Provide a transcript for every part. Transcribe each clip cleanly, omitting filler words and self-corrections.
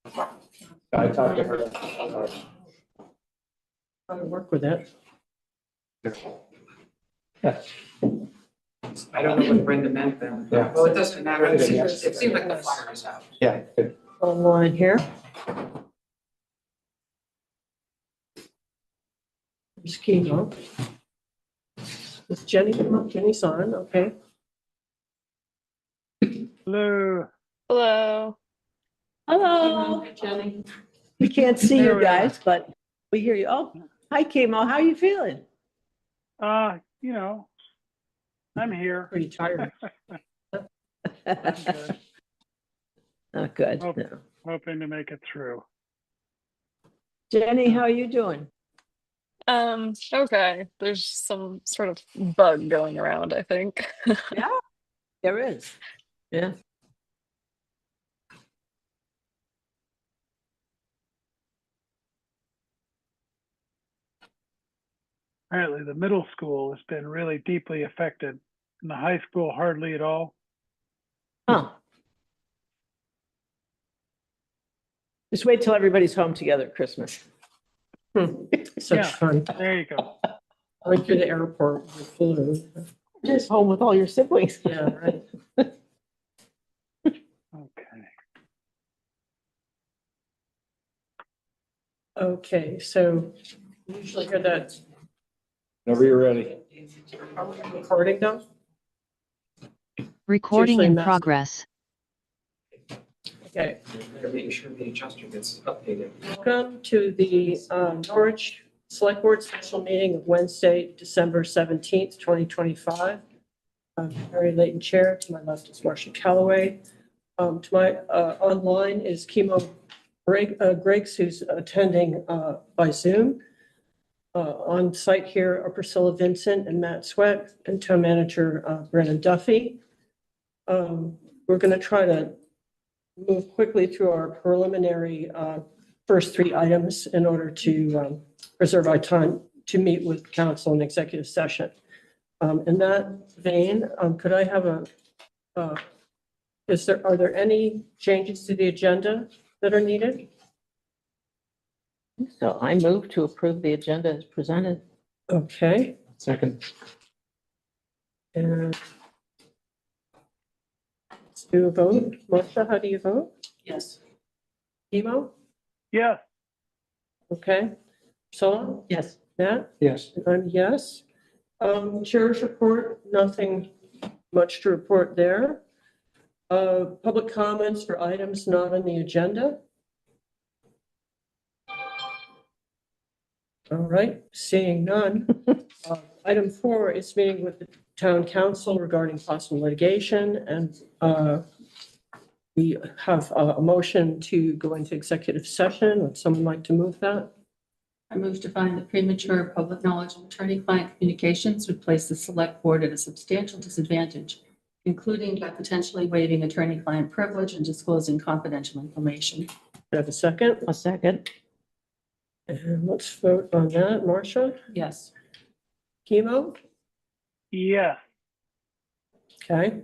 I talked to her. How to work with it. Yeah. I don't know what Brenda meant then. Yeah. Well, it doesn't matter. Brenda, It yes. seemed like the flyer is out. Yeah, good. Online here. There's Chemo. Is Jenny, Jenny's on, okay. Hello. Hello. Hello, Jenny. We can't see There you we are. guys, but we hear you. Oh, hi, Chemo. How are you feeling? You know, I'm here. Pretty tired. I'm good. Not good, Oh. no. Hoping to make it through. Jenny, how are you doing? Okay. There's some sort of bug going around, I think. Yeah, there is. Yeah. Apparently, the middle school has been really deeply affected, and the high school hardly at all. Huh. Just wait till everybody's home together at Christmas. Such Yeah. fun. There you go. I went to the airport with flu. Just home with all your siblings. Yeah, right. Okay. Okay, so we usually hear that. Whenever you're ready. Are we recording now? Recording usually in massive. progress. Okay, Better make sure the adjuster gets updated. welcome to the Norwich Selectboard special meeting of Wednesday, December 17th, 2025. I'm Mary Layton Chair. To my left is Marcia Calloway. To my online is Chemo Griggs, who's attending by Zoom. On site here are Priscilla Vincent and Matt Sweat and Town Manager Brennan Duffy. We're going to try to move quickly through our preliminary first three items in order to preserve our time to meet with counsel in executive session. In that vein, could I have are there any changes to the agenda that are needed? So I move to approve the agenda as presented. Okay, Second. and let's do a vote. Marcia, how do you vote? Yes. Emo? Yes. Okay. So, Yes. Matt? Yes. I'm yes. Chair's report, nothing much to report there. Public comments for items not on the agenda. All right, seeing none. Item 4 is meeting with the town council regarding possible litigation, and we have a motion to go into executive session. Would someone like to move that? I move to find that premature public knowledge of attorney-client communications would place the select board at a substantial disadvantage, including by potentially waiving attorney-client privilege and disclosing confidential information. Do I have a second? A second. And let's vote on that. Marcia? Yes. Chemo? Yes. Okay.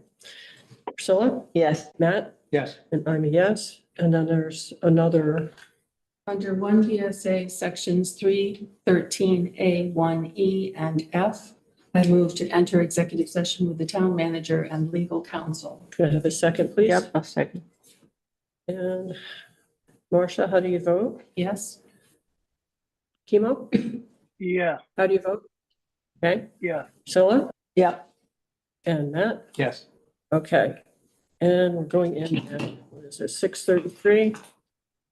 Priscilla? Yes. Matt? Yes. And I'm a yes. And then there's another, Under 1 VSA Sections 313A, 1E, and F, I move to enter executive session with the town manager and legal counsel. could I have a second, please? Yep, a second. And Marcia, how do you vote? Yes. Chemo? Yes. How do you vote? Okay. Yes. Priscilla? Yep. And Matt? Yes. Okay. And we're going in at, what is it, 6:33?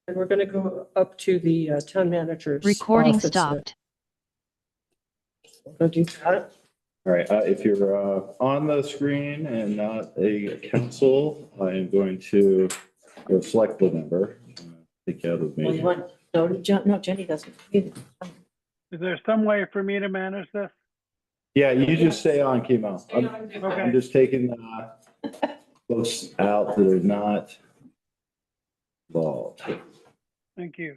And we're going to go up to the town manager's Recording office. stopped. Go do that. All right, if you're on the screen and not a counsel, I am going to go select the member. Take out of Well, you me. want, no, Jenny doesn't. Is there some way for me to manage this? Yeah, you just stay on chemo. I'm Okay. just taking folks out that are not involved. Thank you.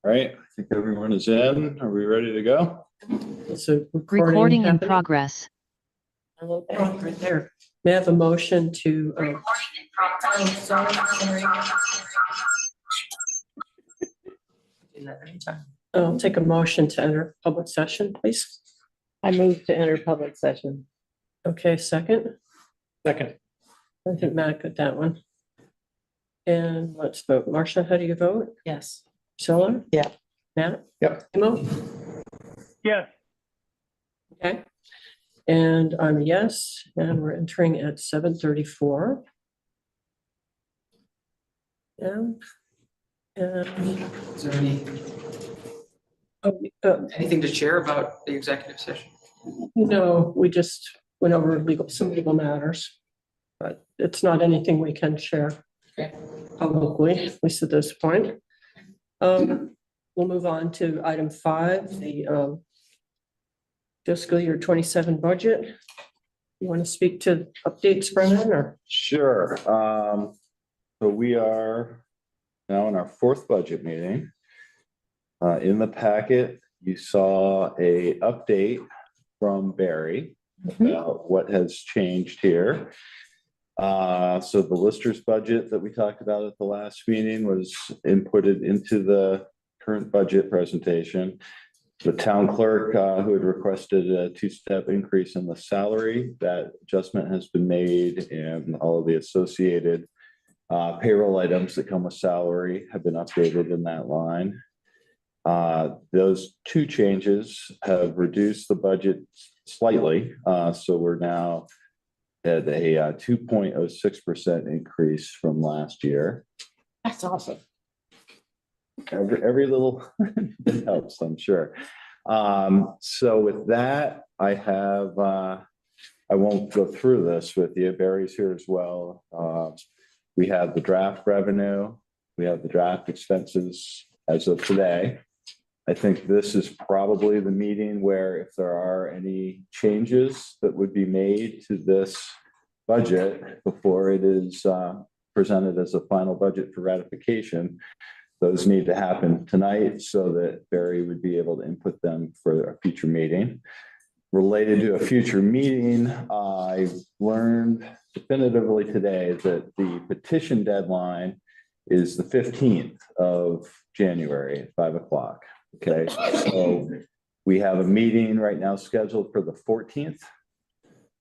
All right, I think everyone is in. Are we ready to go? So Recording in happening. progress. Oh, right there. May I have a motion to, I'll take a motion to enter public session, please. I move to enter public session. Okay, second. Second. I think Matt got that one. And let's vote. Marcia, how do you vote? Yes. Priscilla? Yeah. Matt? Yep. Memo? Yes. Okay. And I'm a yes, and we're entering at 7:34. And Is there anything to share about the executive session? no, we just went over some legal matters. But it's not anything we can share Okay. publicly, at least at this point. We'll move on to item 5, the fiscal year 27 budget. You want to speak to updates, Brennan, or? Sure. So we are now in our 4th budget meeting. In the packet, you saw a update from Barry about what has changed here. So the lister's budget that we talked about at the last meeting was inputted into the current budget presentation. The town clerk, who had requested a 2-step increase in the salary, that adjustment has been made, and all of the associated payroll items that come with salary have been updated in that line. Those 2 changes have reduced the budget slightly. So we're now at a 2.06% increase from last year. That's awesome. Every little bit helps, I'm sure. So with that, I won't go through this with you. Barry's here as well. We have the draft revenue. We have the draft expenses as of today. I think this is probably the meeting where if there are any changes that would be made to this budget before it is presented as a final budget for ratification, those need to happen tonight so that Barry would be able to input them for a future meeting. Related to a future meeting, I learned definitively today that the petition deadline is the 15th of January at 5 o'clock. Okay, so we have a meeting right now scheduled for the 14th.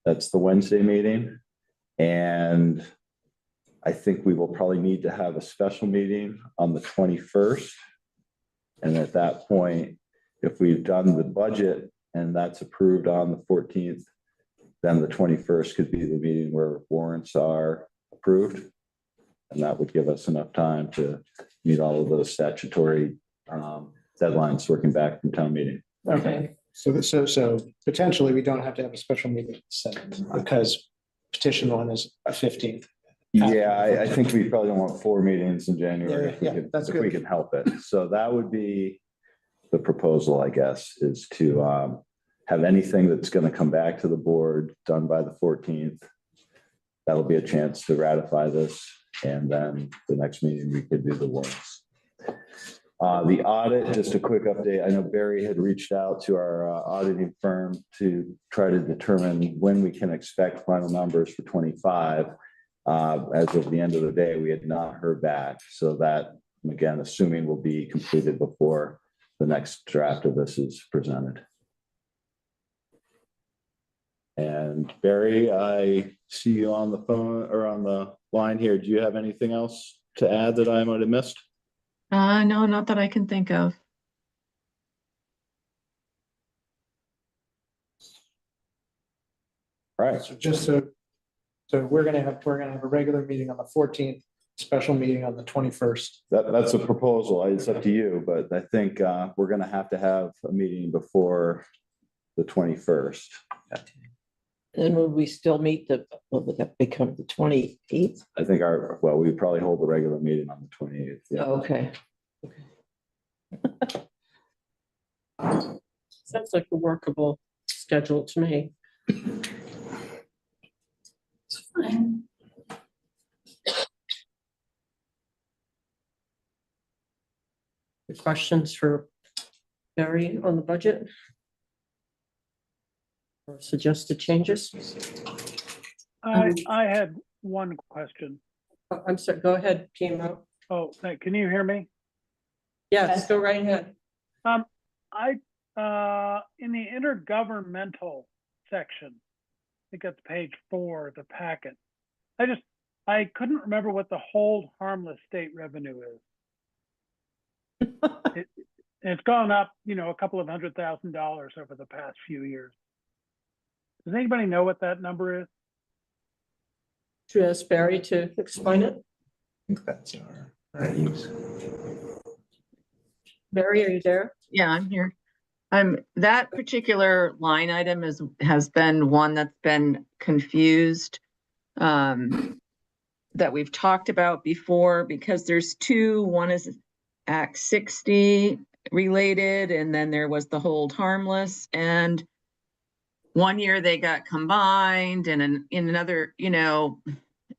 That's the Wednesday meeting. And I think we will probably need to have a special meeting on the 21st. And at that point, if we've done the budget and that's approved on the 14th, then the 21st could be the meeting where warrants are approved. And that would give us enough time to meet all of those statutory deadlines working back from town meeting. Okay. So potentially we don't have to have a special meeting at the 7th because petition one is a 15th. Yeah, I think we probably don't want 4 meetings in January That's if we good. can help it. So that would be the proposal, I guess, is to have anything that's going to come back to the board done by the 14th. That'll be a chance to ratify this. And then the next meeting, we could do the warrants. The audit, just a quick update. I know Barry had reached out to our auditing firm to try to determine when we can expect final numbers for 25. As of the end of the day, we had not heard back. So that, again, assuming will be completed before the next draft of this is presented. And Barry, I see you on the phone or on the line here. Do you have anything else to add that I might have missed? No, not that I can think of. All right. So we're gonna have a regular meeting on the 14th, special meeting on the 21st. That's a proposal. It's up to you, but I think we're going to have a meeting before the 21st. Then would we still meet what would that become, the 28th? I think we probably hold the regular meeting on the 28th. Yeah. Oh, okay. Sounds like a workable schedule to me. It's fine. The questions for Barry on the budget? Or suggested changes? I had one question. Oh, I'm sorry, go ahead, Memo. Oh, can you hear me? Yes, go right ahead. In the intergovernmental section, I think that's page 4 of the packet. I couldn't remember what the hold harmless state revenue is. It's gone up, a couple of $100,000 over the past few years. Does anybody know what that number is? To ask Barry to explain it. I think that's our use. Barry, are you there? Yeah, I'm here. That particular line item has been one that's been confused, that we've talked about before, because there's two. One is Act 60 related, and then there was the hold harmless. And one year they got combined, and in another,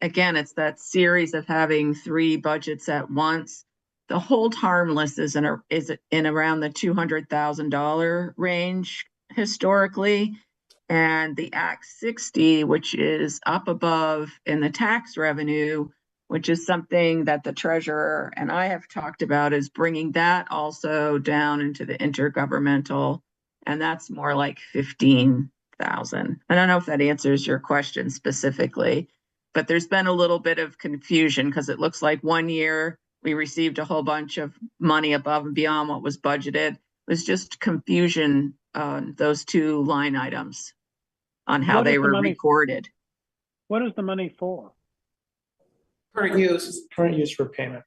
again, it's that series of having 3 budgets at once. The hold harmless is in around the $200,000 range historically, and the Act 60, which is up above in the tax revenue, which is something that the treasurer and I have talked about, is bringing that also down into the intergovernmental, and that's more like 15,000. I don't know if that answers your question specifically, but there's been a little bit of confusion because it looks like one year we received a whole bunch of money above and beyond what was budgeted. It was just confusion on those 2 line items on how they were recorded. What is the money for? Current use. Current use for payment.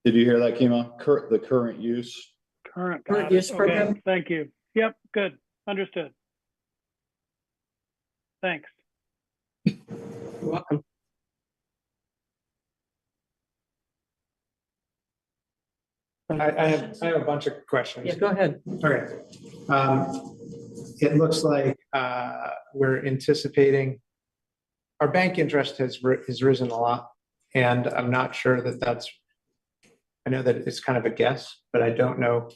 Did you hear that, Kima? The current use? Current use okay, program. thank you. Yep, good. Understood. Thanks. You're welcome. I have a bunch of questions. Yeah, go ahead. Okay. It looks like we're anticipating our bank interest has risen a lot, and I'm not sure that I know that it's kind of a guess, but I don't know.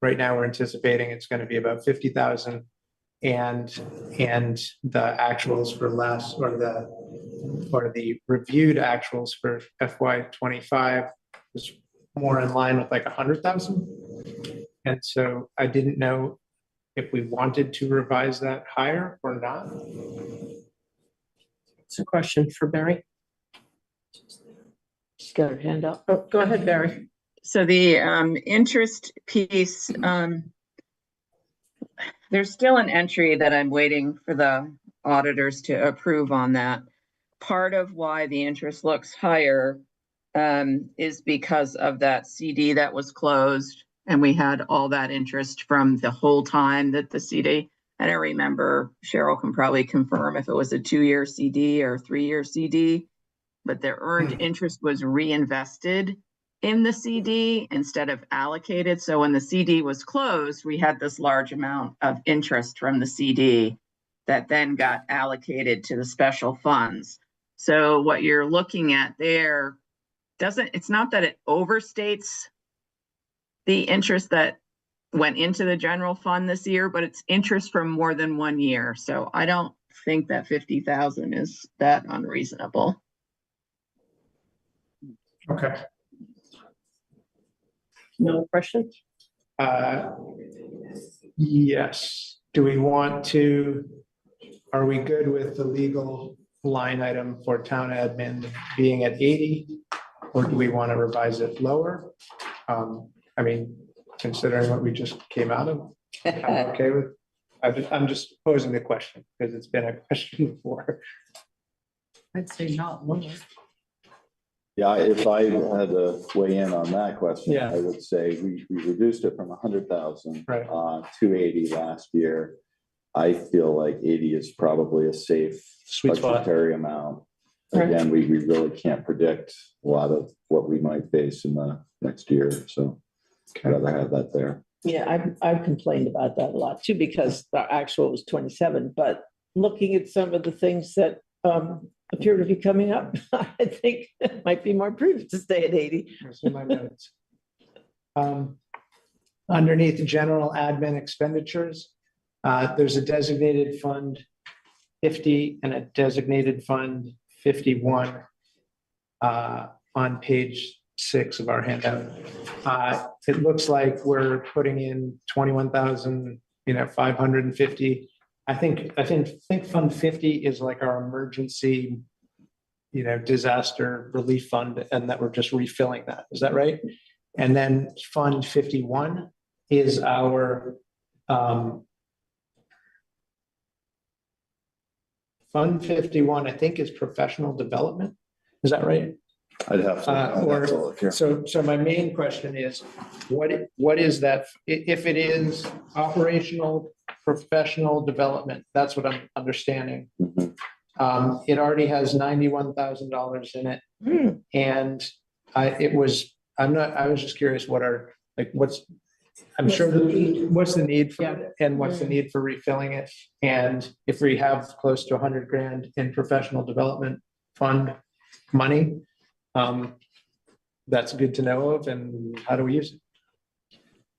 Right now, we're anticipating it's going to be about 50,000, and the actuals for less, or the reviewed actuals for FY25 is more in line with like 100,000. And so I didn't know if we wanted to revise that higher or not. It's a question for Barry. She's got her hand up. Oh, go ahead, Barry. So the interest piece, there's still an entry that I'm waiting for the auditors to approve on that. Part of why the interest looks higher is because of that CD that was closed, and we had all that interest from the whole time that the CD, I don't remember, Cheryl can probably confirm if it was a 2-year CD or 3-year CD, but the earned interest was reinvested in the CD instead of allocated. So when the CD was closed, we had this large amount of interest from the CD that then got allocated to the special funds. So what you're looking at there it's not that it overstates the interest that went into the general fund this year, but it's interest from more than 1 year. So I don't think that 50,000 is that unreasonable. Okay. No questions? Yes. Are we good with the legal line item for town admin being at 80? Or do we want to revise it lower? I mean, considering what we just came out of, I'm okay with. I'm just posing the question because it's been a question before. I'd say not lower. Yeah, if I had to weigh in on that question, Yeah. I would say we reduced it from 100,000 Right. to 80 last year. I feel like 80 is probably a safe Sweet spot. budgetary amount. Right. Again, we really can't predict a lot of what we might face in the next year, so I'd rather have that there. Yeah, I've complained about that a lot too, because the actual was 27, but looking at some of the things that appear to be coming up. I think it might be more prudent to stay at 80. Here's in my notes. Underneath the general admin expenditures, there's a designated fund 50 and a designated fund 51 on page 6 of our handout. It looks like we're putting in 21,000, 550. I think Fund 50 is like our emergency, disaster relief fund, and that we're just refilling that. Is that right? And then Fund 51 is our Fund 51, I think, is professional development. Is that right? I'd have to. I'd have to look here. So my main question is, what is that? If it is operational, professional development, that's what I'm understanding. Mhm. It already has $91,000 in it. And I was just curious I'm sure what's the need for it and what's the need for refilling it? And if we have close to 100 grand in professional development fund money, that's good to know of, and how do we use it?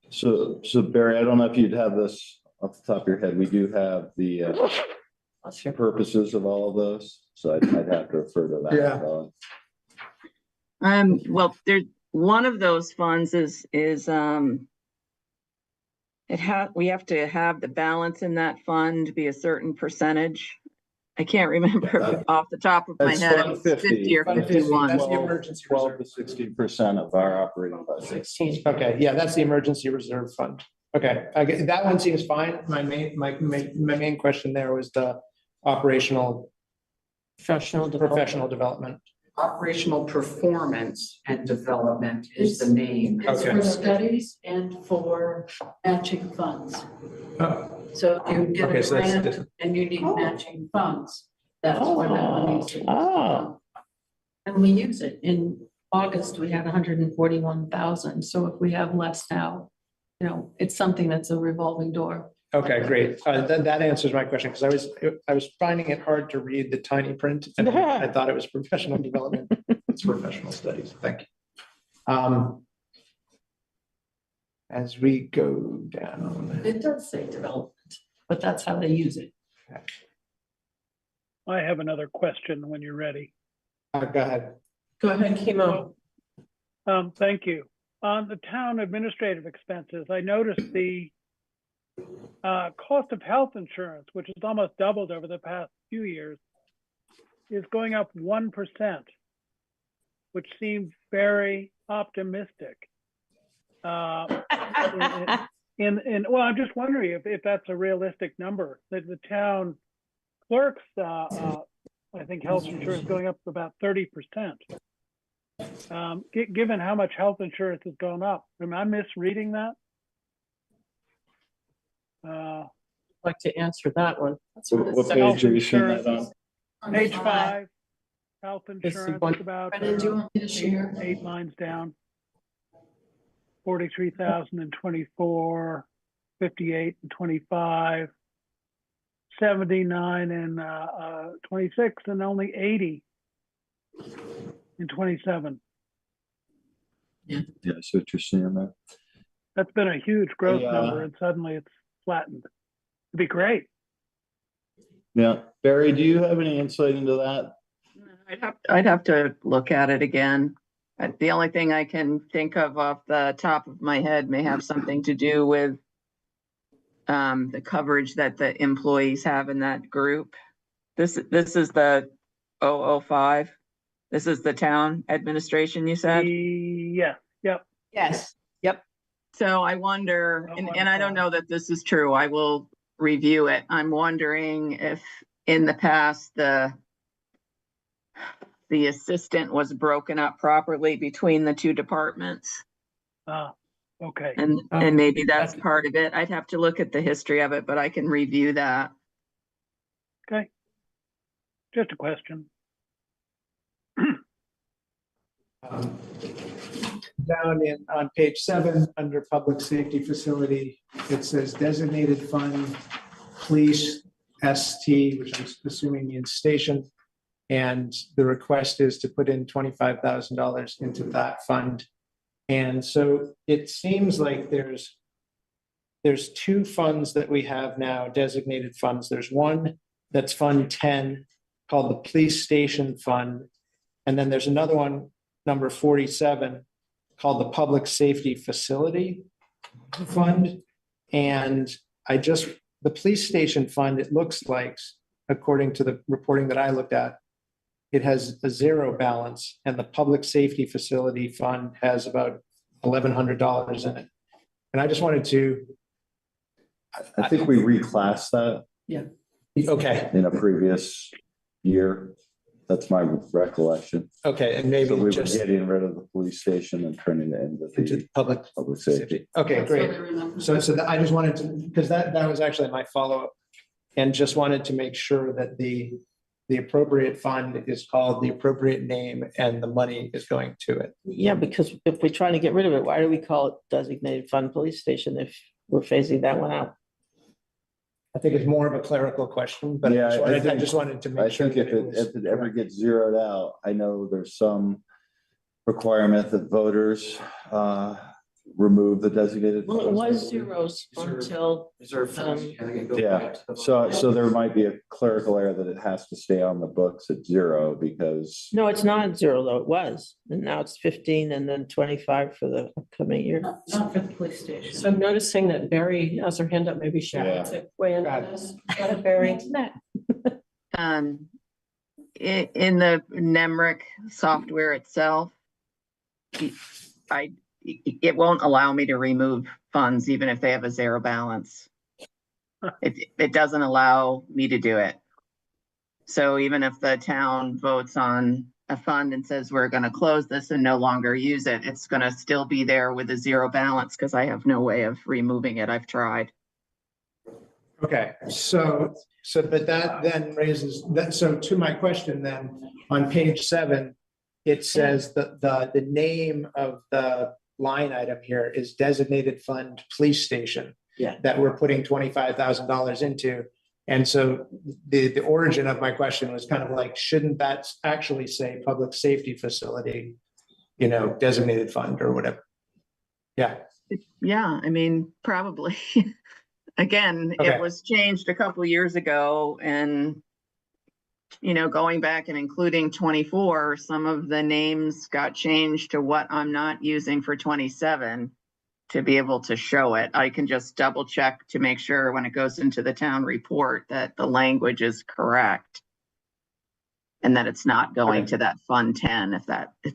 So Barry, I don't know if you'd have this off the top of your head. We do have the purposes of all of those, so I'd have to refer to that. Yeah. Well, there's one of those funds is we have to have the balance in that fund be a certain percentage. I can't remember off the top of my That's head. Fund If it's 50 or Fund 50, 51. that's the emergency 12 reserve. to 16% of our operating budget. 16. Okay, yeah, that's the emergency reserve fund. Okay, that one seems fine. My main question there was the operational professional development. Operational performance and development is the name. It's Okay. for studies and for matching funds. Oh, So if you get Okay, a so that's grant different. and you need matching funds, that's where that money is. Oh. And we use it. In August, we had 141,000. So if we have less now, it's something that's a revolving door. Okay, great. That answers my question, because I was finding it hard to read the tiny print, and I thought it was professional development. It's professional studies. Thank you. As we go down. It does say development, but that's how they use it. I have another question when you're ready. Go ahead. Go ahead, Chemo. Thank you. On the town administrative expenses, I noticed the cost of health insurance, which has almost doubled over the past few years, is going up 1%, which seems very optimistic. Well, I'm just wondering if that's a realistic number, that the town clerks, I think health insurance going up about 30%. Given how much health insurance has gone up, am I misreading that? I'd like to answer that one. What page are you seeing that on? Page 5, health This is insurance one- is about Brennan, do you want me to share? 8 lines down. 43,000 and 24, 58 and 25, 79 and 26, and only 80 in 27. Yeah, so what you're seeing there. That's been a huge growth Yeah. number, and suddenly it's flattened. It'd be great. Yeah, Barry, do you have any insight into that? I'd have to look at it again. The only thing I can think of off the top of my head may have something to do with the coverage that the employees have in that group. This is the 005. This is the town administration, you said? Yeah, yep. Yes. Yep. So I wonder, and I don't know that this is true. I will review it. I'm wondering if in the past the assistant was broken up properly between the two departments. Okay. And maybe that's part of it. I'd have to look at the history of it, but I can review that. Okay. Just a question. Down on page 7, under public safety facility, it says designated fund, police, ST, which I'm assuming means station, And the request is to put in $25,000 into that fund. And so it seems like there's two funds that we have now, designated funds. There's one that's Fund 10 called the Police Station Fund. And then there's another one, number 47, called the Public Safety Facility Fund. And the Police Station Fund, it looks like, according to the reporting that I looked at, it has a zero balance, and the Public Safety Facility Fund has about $1,100 in it. And I just wanted to. I think we reclassed that Okay, in a previous year. That's my recollection. okay, and So maybe we were just getting rid of the police station and turning it into into the public public safety. safety. Okay, That's what great. I remember. So I just wanted to, because that was actually my follow-up, and just wanted to make sure that the appropriate fund is called the appropriate name and the money is going to it. Yeah, because if we're trying to get rid of it, why do we call it designated fund police station if we're phasing that one out? I think it's more of a clerical question, but Yeah, I just wanted to I make sure think that if it ever gets zeroed out, I know there's some requirement that voters remove the designated. Well, it funds, I was believe. zeros Reserve. until, Reserve funds. They go Yeah, back to the- so there might be a clerical error that it has to stay on the books at zero because. no, it's not zero though, it was. And now it's 15 and then 25 for the upcoming year. Not for the police station. So I'm noticing that Barry has her hand up. Maybe she wants to weigh in on this. Got it, Barry? In the NEMRIC software itself, it won't allow me to remove funds even if they have a zero balance. It doesn't allow me to do it. So even if the town votes on a fund and says we're going to close this and no longer use it, it's going to still be there with a zero balance because I have no way of removing it. I've tried. Okay, but that then raises that. So to my question then, on page 7, it says that the name of the line item here is designated fund police station. Yeah. That we're putting $25,000 into. And so the origin of my question was kind of like, shouldn't that actually say public safety facility, designated fund or whatever? Yeah. Yeah, I mean, probably. Again, Okay. it was changed a couple years ago and, going back and including 24, some of the names got changed to what I'm not using for 27 to be able to show it. I can just double check to make sure when it goes into the town report that the language is correct. And that it's not going Okay. to that Fund 10, if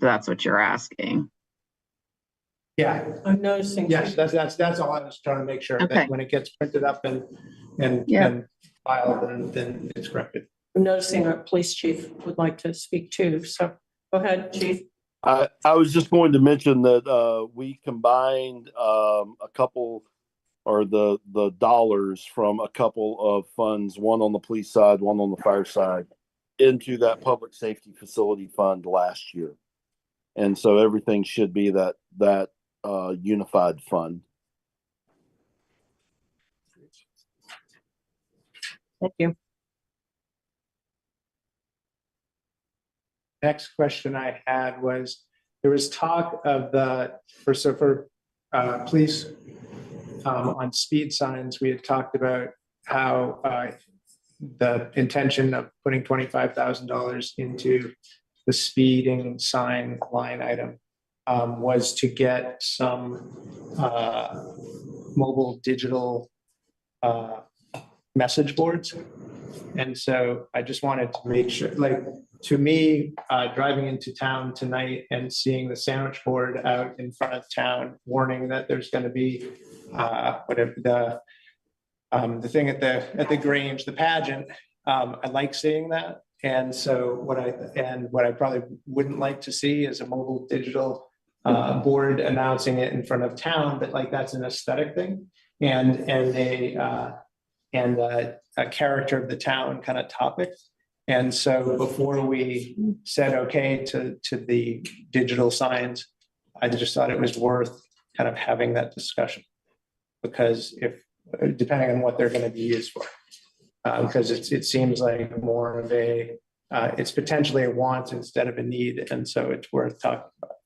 that's what you're asking. Yeah. I'm noticing. Yes, that's all I was trying to make sure Okay. that when it gets printed up and Yeah. filed, then it's corrected. I'm noticing our police chief would like to speak too. So go ahead, chief. I was just going to mention that we combined a couple or the dollars from a couple of funds, one on the police side, one on the fire side, into that public safety facility fund last year. And so everything should be that unified fund. Thank you. Next question I had was, there was talk of for police on speed signs, we had talked about how the intention of putting $25,000 into the speeding sign line item was to get some mobile digital message boards. And so I just wanted to make sure, to me, driving into town tonight and seeing the sandwich board out in front of town, warning that there's going to be whatever the thing at the Grange, the pageant. I like seeing that, and so what I probably wouldn't like to see is a mobile digital board announcing it in front of town. But that's an aesthetic thing, and a character of the town kind of topic. And so before we said okay to the digital signs, I just thought it was worth kind of having that discussion, because depending on what they're going to be used for, because it seems like more of a it's potentially a want instead of a need, and so it's worth talking about.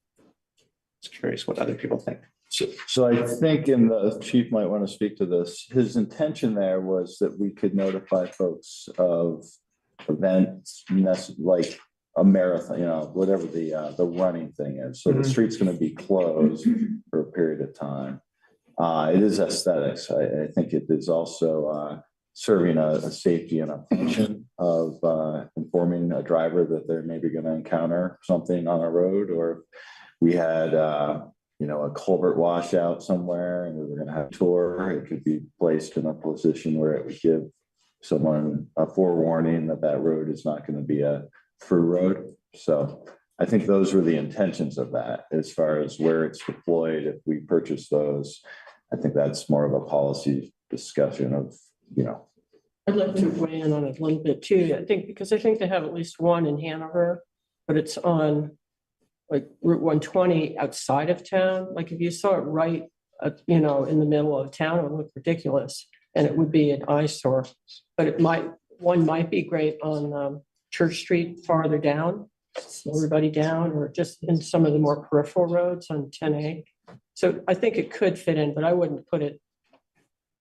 Just curious what other people think. So I think, and the chief might want to speak to this, his intention there was that we could notify folks of events like a marathon, whatever the running thing is. So the street's going to be closed for a period of time. It is aesthetics. I think it is also serving a safety and a function of informing a driver that they're maybe going to encounter something on a road, or we had a culvert washout somewhere and we were going to have a tour. It could be placed in a position where it would give someone a forewarning that that road is not going to be a through road. So I think those were the intentions of that. As far as where it's deployed, if we purchase those, I think that's more of a policy discussion of, I'd like to weigh in on it a little bit too. I think they have at least one in Hanover, but it's on like Route 120 outside of town. Like if you saw it right, in the middle of town, it would look ridiculous and it would be an eyesore. But one might be great on Church Street farther down, slow everybody down, or just in some of the more peripheral roads on 10A. So I think it could fit in, but I wouldn't put it,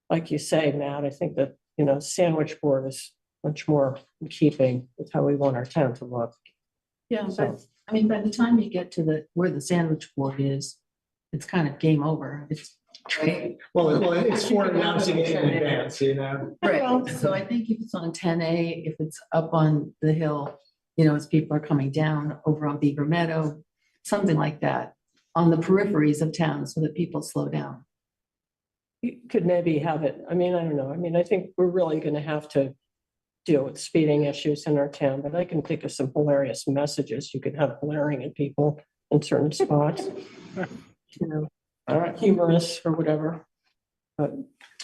like you say, Matt. I think that, sandwich board is much more in keeping with how we want our town to look. Yeah, So- but by the time you get to where the sandwich board is, it's kind of game over. It's right. Well, it's for announcing it in advance, Right. So I think if it's on 10A, if it's up on the hill, as people are coming down over on Beaver Meadow, something like that, on the peripheries of town so that people slow down. You could maybe have it. I don't know. I think we're really going to have to deal with speeding issues in our town, but I can think of some hilarious messages you could have blaring at people in certain spots. All right. Humorous or whatever. But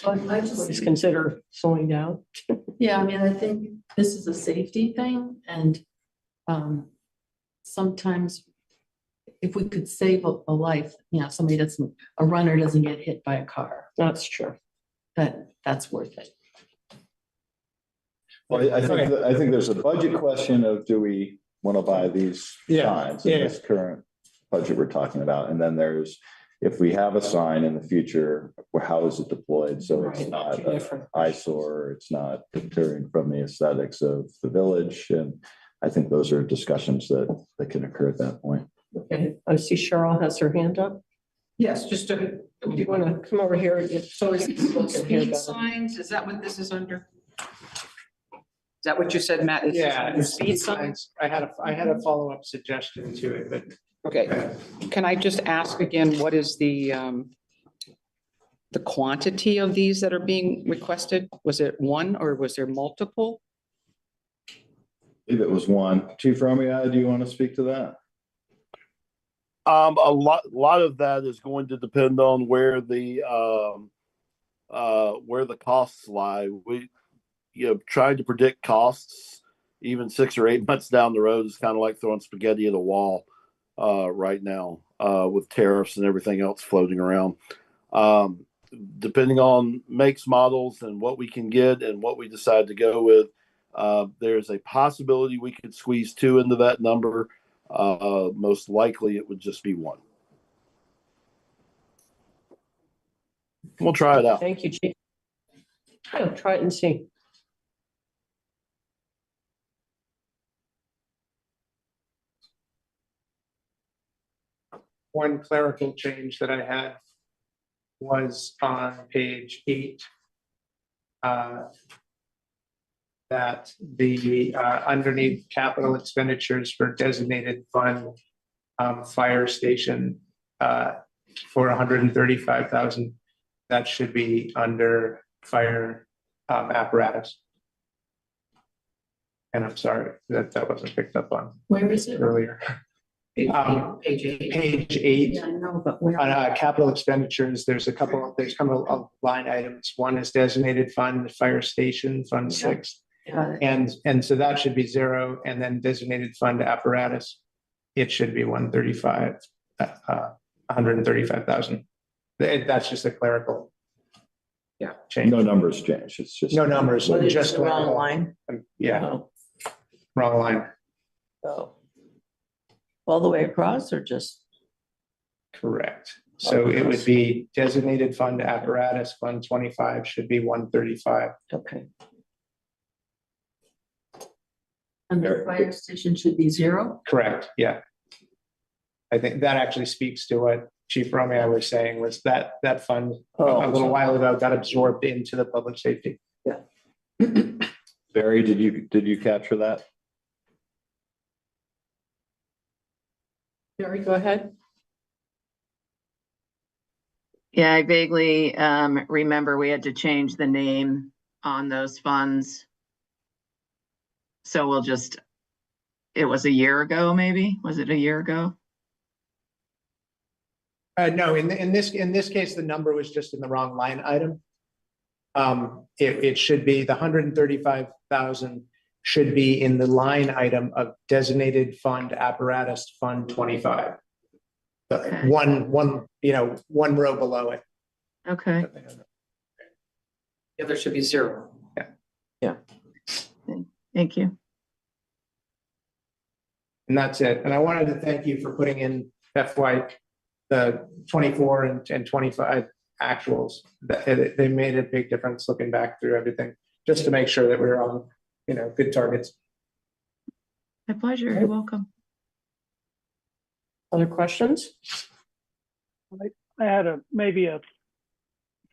I just please consider slowing down. Yeah, I think this is a safety thing, and sometimes if we could save a life, a runner doesn't get hit by a car, That's true. that's worth it. well, I think there's a budget question of, do we want to buy these signs in this current budget we're talking about? And then there's, if we have a sign in the future, how is it deployed? So it's not an eyesore, it's not deterring from the aesthetics of the village. And I think those are discussions that can occur at that point. Okay, I see Cheryl has her hand up. Yes, just to. Do you want to come over here? So is it speed signs? Is that what this is under? Is that what you said, Matt? It's under speed signs? I had a follow-up suggestion to it, but. Okay, can I just ask again, what is the quantity of these that are being requested? Was it one or was there multiple? I believe it was one. Chief Romeo, do you want to speak to that? A lot of that is going to depend on where the costs lie. We, trying to predict costs even 6 or 8 months down the road is kind of like throwing spaghetti at a wall right now with tariffs and everything else floating around. Depending on makes, models, and what we can get and what we decide to go with, there's a possibility we could squeeze 2 into that number. Most likely it would just be 1. We'll try it out. Thank you, Chief. Yeah, try it and see. One clerical change that I had was on page 8. That the underneath capital expenditures for designated fund fire station for 135,000, that should be under fire apparatus. And I'm sorry that wasn't picked up on Where is it? earlier. Page 8. Page 8. Yeah, I know, but where? On capital expenditures, there's kind of line items. One is designated fund, fire station, fund 6. And so that should be 0, and then designated fund apparatus, it should be 135,000. That's just a clerical change. No numbers change. It's just No numbers, What is just the wrong clerical. line? Yeah. Oh, wrong line. Oh. All the way across or just, Correct. So it would be designated fund apparatus, fund 25 should be 135. okay, And the fire station should be 0. Correct, yeah. I think that actually speaks to what Chief Romeo was saying, was that that fund a little while ago got absorbed into the public safety. Barry, did you capture that? Jerry, go ahead. Yeah, I vaguely remember we had to change the name on those funds. So we'll just, it was a year ago, maybe? Was it a year ago? No, in this case, the number was just in the wrong line item. It should be the 135,000 should be in the line item of designated fund apparatus fund 25. Okay. One row below it. Okay. The other should be 0. Thank you. And that's it. And I wanted to thank you for putting in FY the 24 and 25 actuals. They made a big difference looking back through everything, just to make sure that we're on, good targets. My pleasure. You're welcome. Other questions? I had maybe a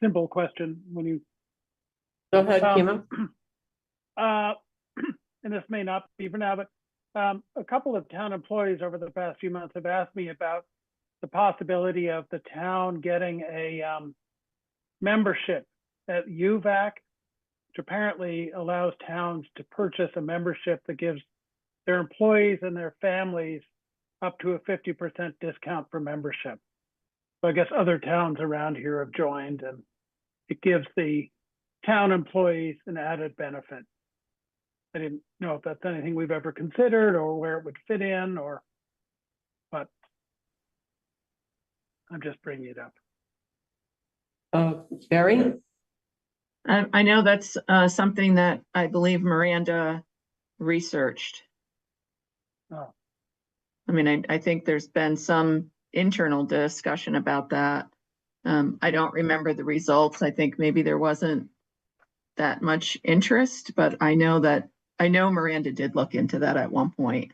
simple question when you, Go ahead, Um, Kima. and this may not be for now, but a couple of town employees over the past few months have asked me about the possibility of the town getting a membership at UVAC, which apparently allows towns to purchase a membership that gives their employees and their families up to a 50% discount for membership. So I guess other towns around here have joined, and it gives the town employees an added benefit. I didn't know if that's anything we've ever considered or where it would fit in, but I'm just bringing it up. Barry? I know that's something that I believe Miranda researched. Oh. I mean, I think there's been some internal discussion about that. I don't remember the results. I think maybe there wasn't that much interest, but I know Miranda did look into that at one point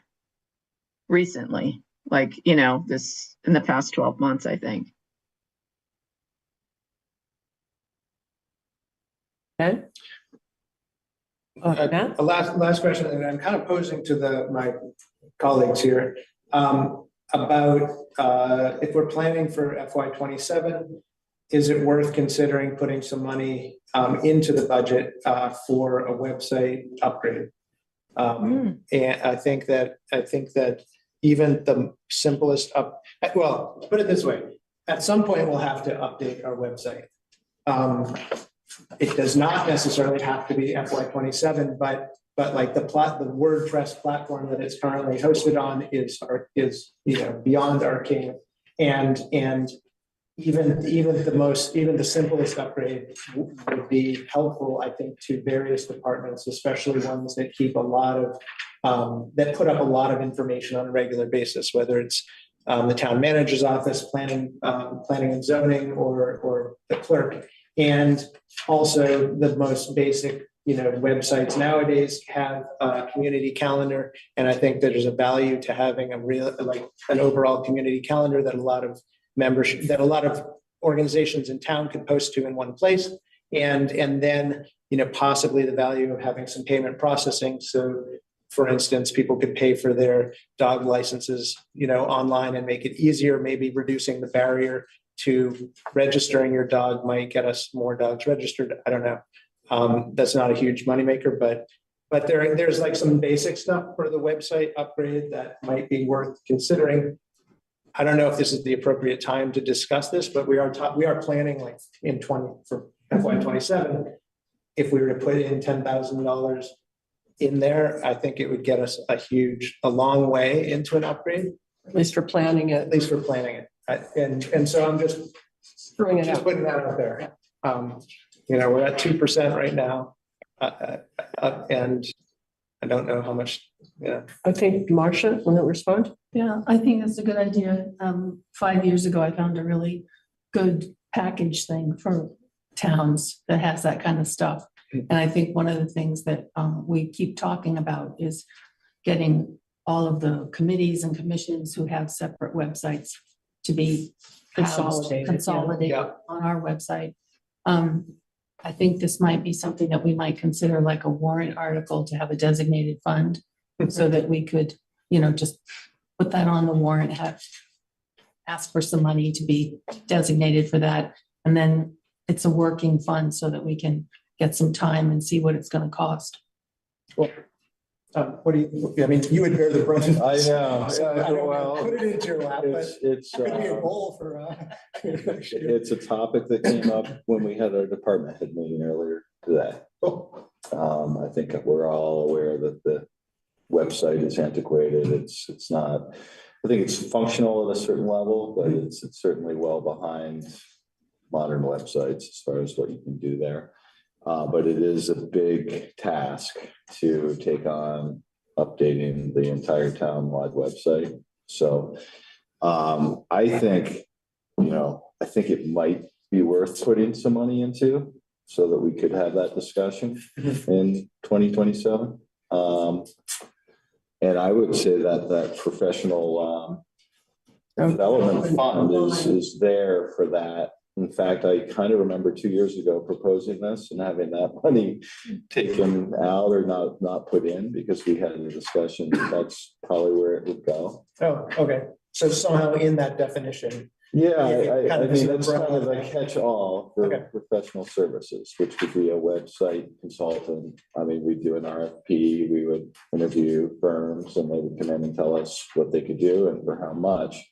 recently, like, this in the past 12 months, I think. Okay. Matt? A last question, and I'm kind of posing to my colleagues here, about if we're planning for FY27, is it worth considering putting some money into the budget for a website upgrade? And I think that even the simplest well, put it this way, at some point we'll have to update our website. It does not necessarily have to be FY27, but like the WordPress platform that it's currently hosted on is beyond arcane, and even the simplest upgrade would be helpful, I think, to various departments, especially ones that keep a lot of that put up a lot of information on a regular basis, whether it's the town manager's office, planning and zoning, or the clerk. And also the most basic, websites nowadays have a community calendar. And I think that there's a value to having an overall community calendar that a lot of organizations in town could post to in one place. And then, possibly the value of having some payment processing. So for instance, people could pay for their dog licenses, online and make it easier, maybe reducing the barrier to registering your dog might get us more dogs registered. I don't know. That's not a huge moneymaker, but there's like some basic stuff for the website upgrade that might be worth considering. I don't know if this is the appropriate time to discuss this, but we are planning like for FY27. If we were to put in $10,000 in there, I think it would get us a long way into an upgrade. At least for planning it. At least for planning it. And so I'm just Throwing it out. putting that out there. We're at 2% right now. And I don't know how much, yeah. I think Marcia, want to respond? Yeah, I think that's a good idea. 5 years ago, I found a really good package thing for towns that has that kind of stuff. And I think one of the things that we keep talking about is getting all of the committees and commissions who have separate websites to be Consolidated, yeah. consolidated Yeah. on our website. I think this might be something that we might consider like a warrant article to have a designated fund so that we could, just put that on the warrant, ask for some money to be designated for that. And then it's a working fund so that we can get some time and see what it's going to cost. What do you, I mean, you would bear the brunt of I this. know. So I don't Well, put it into your lap, but It's, it could be a goal for, it's a topic that came up when we had our department head meeting earlier today. I think we're all aware that the website is antiquated. It's not, I think it's functional at a certain level, but it's certainly well behind modern websites as far as what you can do there. But it is a big task to take on updating the entire town-wide website. So I think, I think it might be worth putting some money into so that we could have that discussion in 2027. And I would say that professional development fund is there for that. In fact, I kind of remember 2 years ago proposing this and having that money taken out or not put in because we had a discussion. That's probably where it would go. Oh, okay. So somehow in that definition. Yeah, It kind I of is mean, an it's kind of umbrella a thing. catch-all for Okay. professional services, which could be a website consultant. I mean, we do an RFP, we would interview firms and they would come in and tell us what they could do and for how much.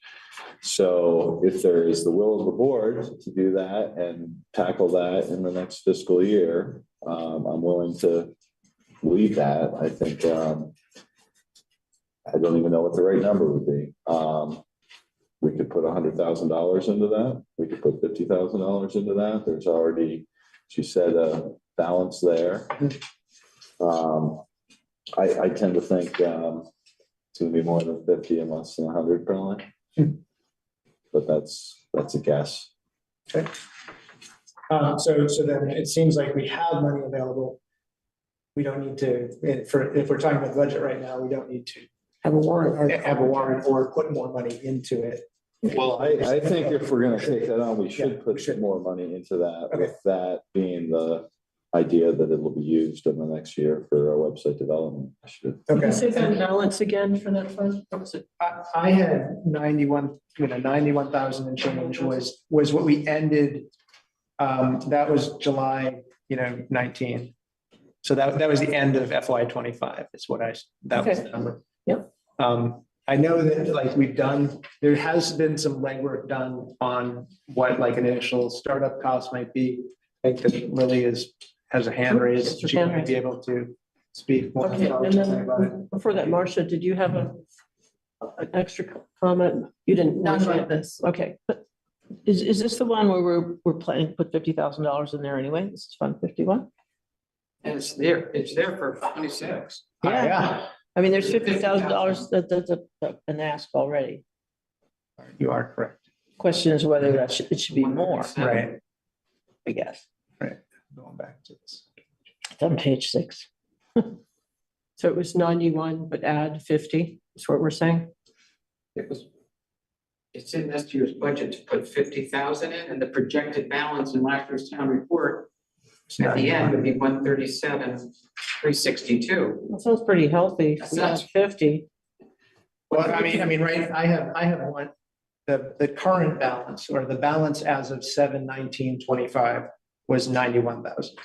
So if there is the will of the board to do that and tackle that in the next fiscal year, I'm willing to lead that. I think, I don't even know what the right number would be. We could put $100,000 into that. We could put $50,000 into that. There's already, she said, a balance there. I tend to think it's going to be more than 50 and less than 100 probably. But that's a guess. Okay. So then it seems like we have money available. We don't need to, if we're talking about the budget right now, we don't need to Have a warrant. have a warrant or put more money into it. Well, I think if we're gonna take that on, we should Yeah, put we should. more money into that, Okay. with that being the idea that it will be used in the next year for our website development. Can you Okay. say that balance again for that fund? What was it? I had 91,000 and change was what we ended. That was July, 19. So that was the end of FY 25 is what that was the number. Yep. I know that there has been some legwork done on what like an initial startup cost might be. I think that Lily has a hand raised. She might be able to speak more. Okay, and then before that, Marcia, did you have an extra comment? You didn't. Not about this. Okay, But is this the one where we're planning to put $50,000 in there anyway? This is Fund 51? And it's there for 26. Yeah, I mean, there's $50,000 that's an ask already. you are correct. Question is whether it should be more, Right, I guess. right. Going back to this. It's on page 6. so it was 91, but add 50, is what we're saying? It's in this year's budget to put 50,000 in, and the projected balance in last year's town report at the end would be 137,362. That sounds pretty healthy. That We got sounds- 50. Well, I mean, right, I have one, the current balance or the balance as of 7/19/25 was 91,000.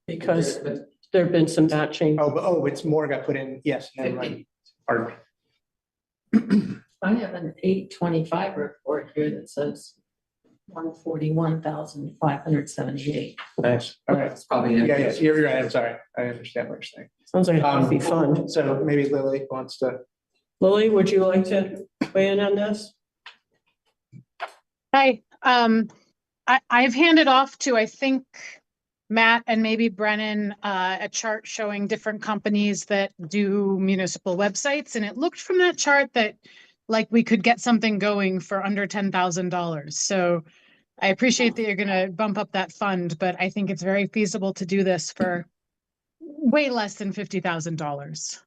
Because there have been some matching. It's more got put in, yes, never mind. Pardon me. I have an 8/25 report here that says 141,578. Nice, all right. That's probably Yeah, it. yeah, you're right, I'm sorry, I understand what you're saying. Sounds like a healthy fund. So maybe Lily wants to, Lily, would you like to weigh in on this? Hi, I've handed off to, I think, Matt and maybe Brennan, a chart showing different companies that do municipal websites. And it looked from that chart that like we could get something going for under $10,000. So I appreciate that you're going to bump up that fund, but I think it's very feasible to do this for way less than $50,000.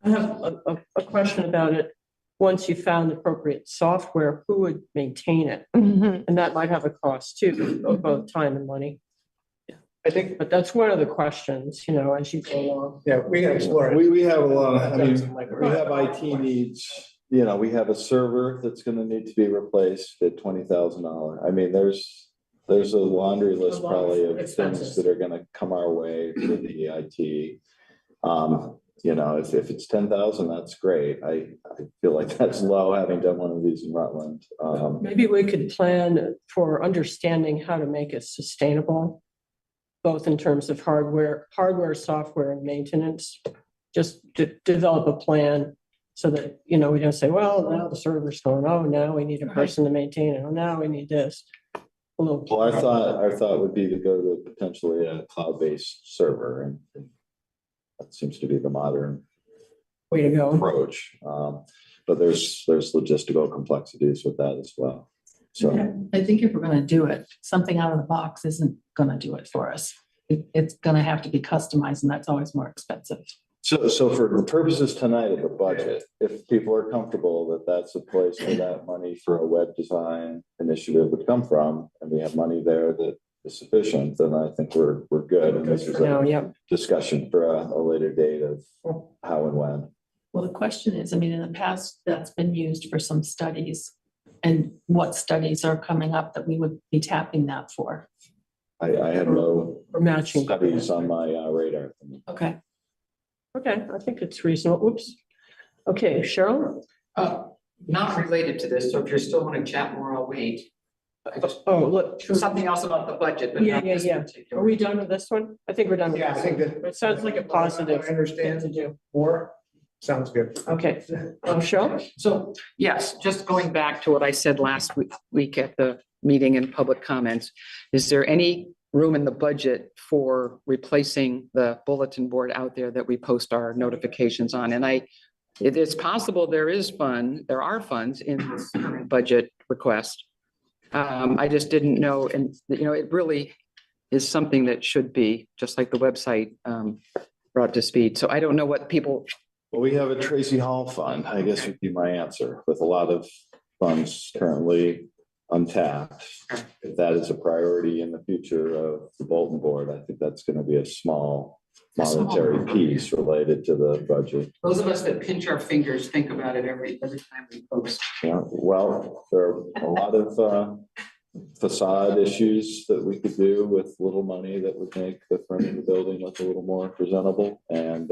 I have a question about it. Once you found appropriate software, who would maintain it? And that might have a cost too, both time and money. I think, But that's one of the questions, you know, as you go along. yeah, we can explore it. We have a lot of, I mean, we have IT needs, you know, we have a server that's gonna need to be replaced at $20,000. I mean, there's a laundry list probably of things that are gonna come our way for the IT. You know, if it's 10,000, that's great. I feel like that's low, having done one of these in Rutland. Maybe we could plan for understanding how to make it sustainable, both in terms of hardware, software, and maintenance. Just to develop a plan so that, you know, we don't say, well, now the server's going, oh, now we need a person to maintain it. Oh, now we need this. Well, our thought would be to go to potentially a cloud-based server, and that seems to be the modern way to go approach. But there's logistical complexities with that as well. So I think if we're gonna do it, something out of the box isn't gonna do it for us. It's gonna have to be customized, and that's always more expensive. So for the purposes tonight of the budget, if people are comfortable that that's a place where that money for a web design initiative would come from, and we have money there that is sufficient, then I think we're good. And this is a discussion for a later date of how and when. Well, the question is, I mean, in the past, that's been used for some studies. And what studies are coming up that we would be tapping that for? I have no matching studies on my radar. Okay. Okay, I think it's reasonable. Oops. Okay, Cheryl? Not related to this, so if you still want to chat more, I'll wait. Oh, look. Something else about the budget, but not this particular. Are we done with this one? I think we're done with Yeah, I this. think that. It sounds like a positive I understand thing to do. more. Sounds good. Okay. Cheryl? So, yes, just going back to what I said last week at the meeting in public comments, is there any room in the budget for replacing the bulletin board out there that we post our notifications on? And it is possible there are funds in this current budget request. I just didn't know, and you know, it really is something that should be, just like the website, brought to speed. So I don't know what people. Well, we have a Tracy Hall fund, I guess would be my answer, with a lot of funds currently untapped. If that is a priority in the future of the bulletin board, I think that's going to be a small monetary piece related to the budget. Those of us that pinch our fingers think about it every time we post. Yeah, well, there are a lot of facade issues that we could do with little money that would make the front of the building look a little more presentable. And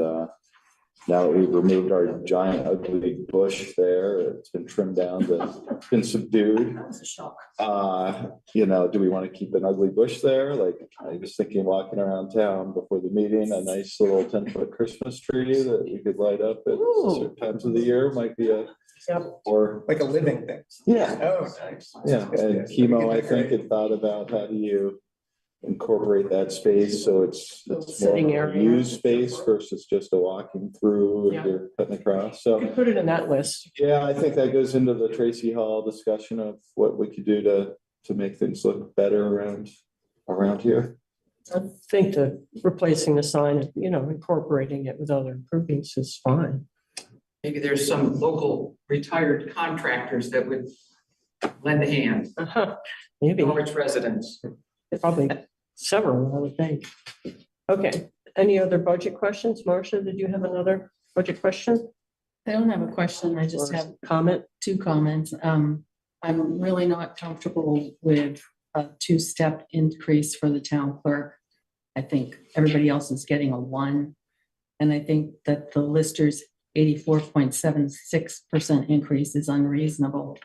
now that we've removed our giant ugly bush there, it's been trimmed down, it's been subdued. That was a shock. You know, do we want to keep an ugly bush there? Like, I was thinking walking around town before the meeting, a nice little 10-foot Christmas tree that we could light up at certain times of the year might be or like a living thing. Yeah. Oh, nice. Yeah, and Chemo, I think, had thought about how do you incorporate that space so it's Sitting more area. used space versus just a walking through if you're cutting across. You So can put it in that list. yeah, I think that goes into the Tracy Hall discussion of what we could do to make things look better around here. I think that replacing the sign, you know, incorporating it with other improvements is fine. Maybe there's some local retired contractors that would lend a hand, Maybe, Norwich residents. probably several, I would think. Okay, any other budget questions? Marcia, did you have another budget question? I don't have a question. I just Or have comment? 2 comments. I'm really not comfortable with a 2-step increase for the town clerk. I think everybody else is getting a 1. And I think that the lister's 84.76% increase is unreasonable.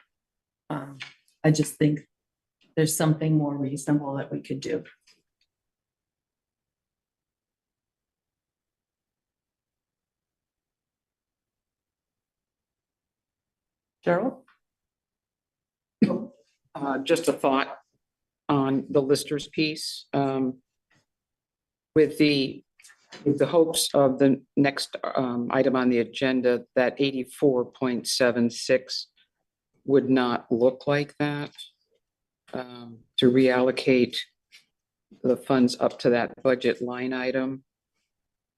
I just think there's something more reasonable that we could do. Cheryl? Just a thought on the listers piece, with the hopes of the next item on the agenda, that 84.76 would not look like that. To reallocate the funds up to that budget line item.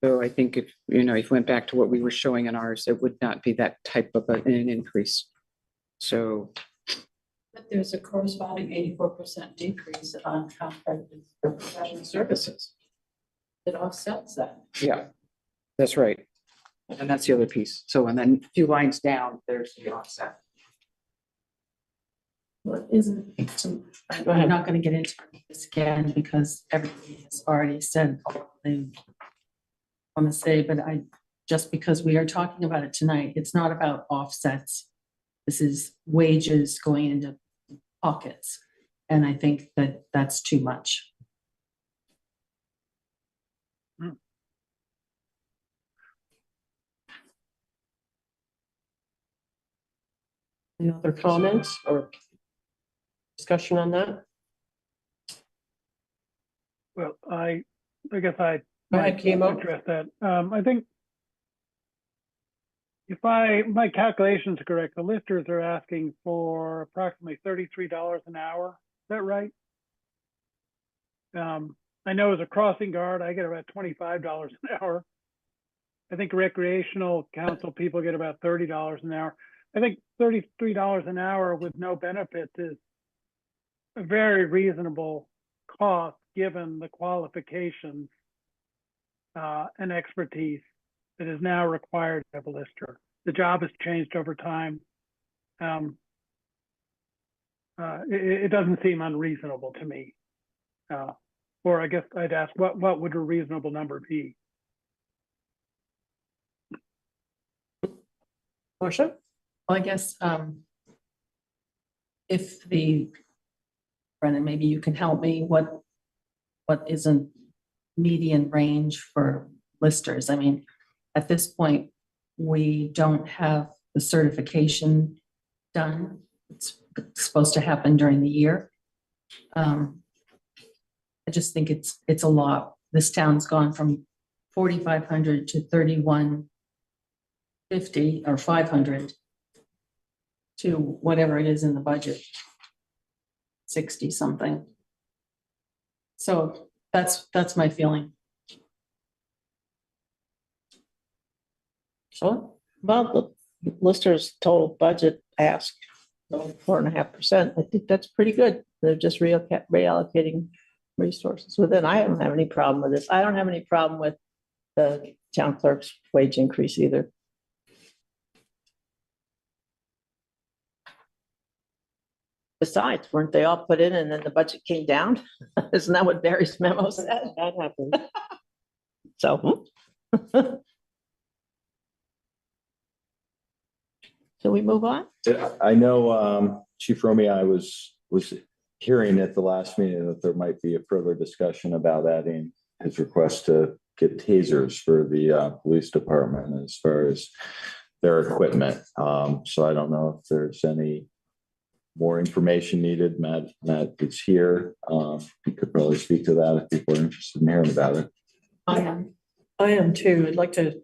So I think if you went back to what we were showing in ours, it would not be that type of an increase. So But there's a corresponding 84% decrease on contracted professional services. It offsets that. yeah, that's right. And that's the other piece. So, and then a few lines down, there's the offset. Well, I'm not going to get into this again because everybody has already said all they want to say, but just because we are talking about it tonight, it's not about offsets. This is wages going into pockets. And I think that that's too much. Any other comments or discussion on that? Well, I guess I Go ahead, might Kimo. address that. I think if my calculations are correct, the listers are asking for approximately $33 an hour. Is that right? I know as a crossing guard, I get about $25 an hour. I think recreational council people get about $30 an hour. I think $33 an hour with no benefits is a very reasonable cost given the qualifications and expertise that is now required of a lister. The job has changed over time. It doesn't seem unreasonable to me. Or I guess I'd ask, what would a reasonable number be? Marcia? Well, I guess if Brennan, maybe you can help me, what is a median range for listers? I mean, at this point, we don't have the certification done. It's supposed to happen during the year. I just think it's a lot. This town's gone from 4,500 to 3,150 or 500 to whatever it is in the budget, 60 something. So that's my feeling. So, Well, the lister's total budget ask 4.5%. I think that's pretty good. They're just reallocating resources within. I don't have any problem with this. I don't have any problem with the town clerk's wage increase either. Besides, weren't they all put in and then the budget came down? Isn't that what Barry's memo said? that happened. So. Shall we move on? I know Chief Romeo was hearing at the last meeting that there might be a further discussion about adding his request to get tasers for the police department as far as their equipment. So I don't know if there's any more information needed. Matt is here. He could probably speak to that if people are interested in hearing about it. I am too. I'd like to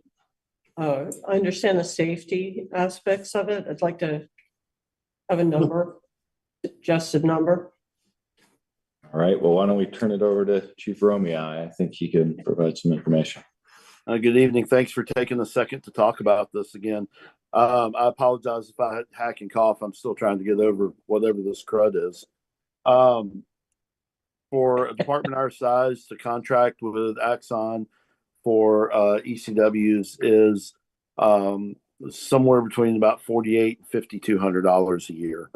I understand the safety aspects of it. I'd like to have a number, suggested number. All right. Well, why don't we turn it over to Chief Romeo? I think he can provide some information. Good evening. Thanks for taking a second to talk about this again. I apologize if I had hack and cough. I'm still trying to get over whatever this crud is. For a department our size, to contract with Axon for ECWs is somewhere between about $4,800 and $5,200 a year.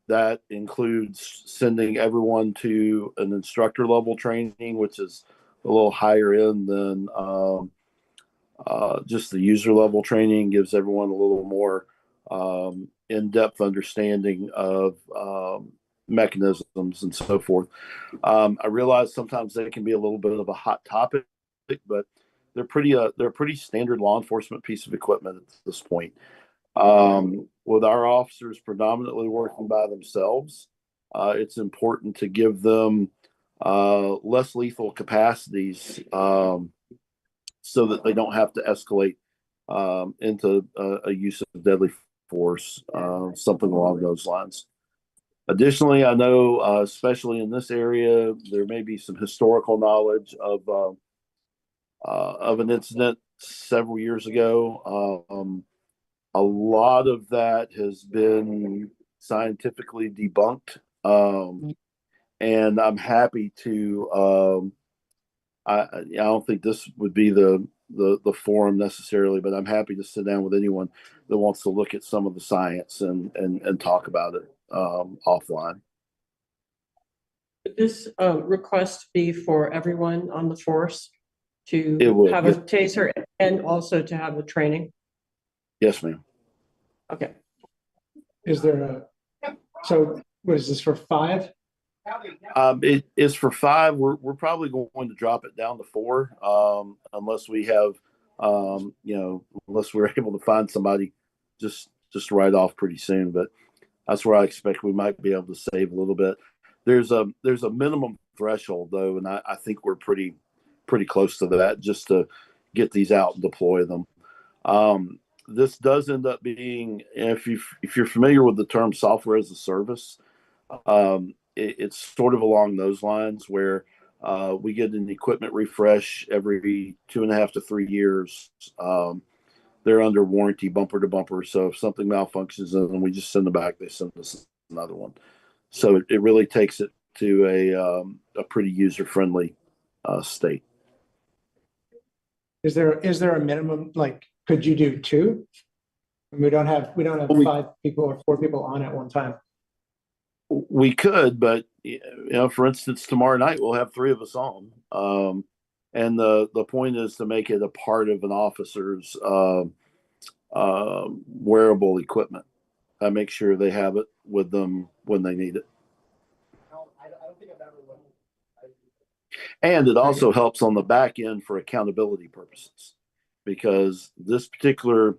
That includes sending everyone to an instructor level training, which is a little higher end than just the user level training. Gives everyone a little more in-depth understanding of mechanisms and so forth. I realize sometimes they can be a little bit of a hot topic, but they're a pretty standard law enforcement piece of equipment at this point. With our officers predominantly working by themselves, it's important to give them less lethal capacities so that they don't have to escalate into a use of deadly force, something along those lines. Additionally, I know, especially in this area, there may be some historical knowledge of an incident several years ago. A lot of that has been scientifically debunked, and I'm happy to. I don't think this would be the forum necessarily, but I'm happy to sit down with anyone that wants to look at some of the science and talk about it offline. Would this request be for everyone on the force to It would, have a yes. taser and also to have the training? Yes, ma'am. Okay. Is there so what is this for 5? It is for 5. We're probably going to drop it down to 4, unless we have, unless we're able to find somebody just right off pretty soon. But that's where I expect we might be able to save a little bit. There's a minimum threshold though, and I think we're pretty close to that just to get these out and deploy them. This does end up being, if you're familiar with the term software as a service, it's sort of along those lines where we get an equipment refresh every 2.5 to 3 years. They're under warranty bumper to bumper. So if something malfunctions and we just send them back, they send us another one. So it really takes it to a pretty user-friendly state. Is there a minimum, like, could you do 2? We don't have 5 people or 4 people on at one time. We could, but for instance, tomorrow night we'll have 3 of us on, and the point is to make it a part of an officer's wearable equipment. I make sure they have it with them when they need it. And it also helps on the back end for accountability purposes, because this particular,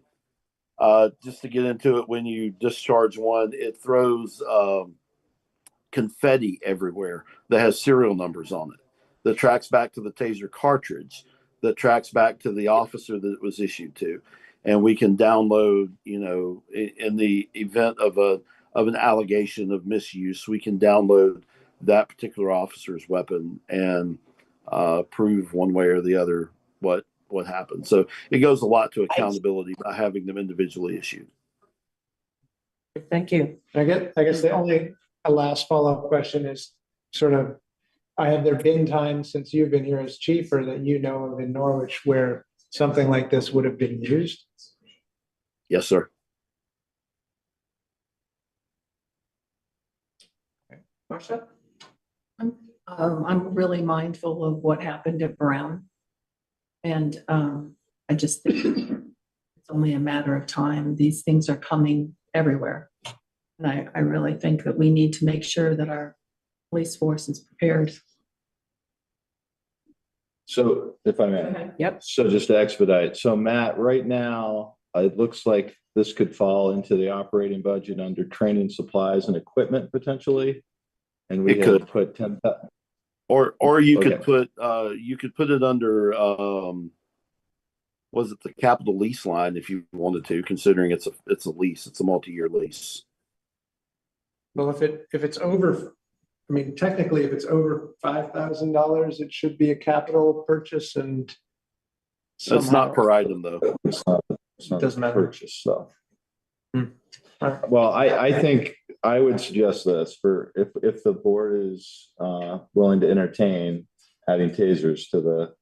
just to get into it, when you discharge one, it throws confetti everywhere that has serial numbers on it, that tracks back to the taser cartridge, that tracks back to the officer that it was issued to. And we can download, in the event of an allegation of misuse, we can download that particular officer's weapon and prove one way or the other what happened. So it goes a lot to accountability by having them individually issued. Thank you. I guess the only last follow-up question is sort of, have there been times since you've been here as chief or that you know of in Norwich where something like this would have been used? Yes, sir. Marcia? I'm really mindful of what happened at Brown. And I just think it's only a matter of time. These things are coming everywhere. And I really think that we need to make sure that our police force is prepared. So if I may. Yep. So just to expedite. So Matt, right now, it looks like this could fall into the operating budget under training supplies and equipment potentially. And we could put 10,000. Or you Okay. could put it under was it the capital lease line if you wanted to, considering it's a lease, it's a multi-year lease. Well, if it's over, I mean, technically, if it's over $5,000, it should be a capital purchase, and It's not per item though. It's not Doesn't a matter. purchase, so. Alright. Well, I think I would suggest this for if the board is willing to entertain adding tasers to the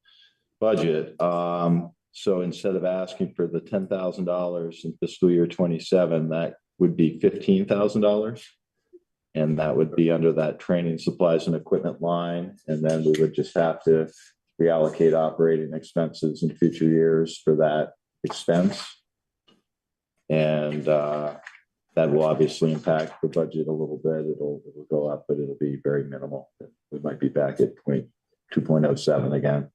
budget. So instead of asking for the $10,000 in fiscal year 27, that would be $15,000. And that would be under that training supplies and equipment line. And then we would just have to reallocate operating expenses in future years for that expense. And that will obviously impact the budget a little bit. It'll go up, but it'll be very minimal. We might be back at 2.07 again.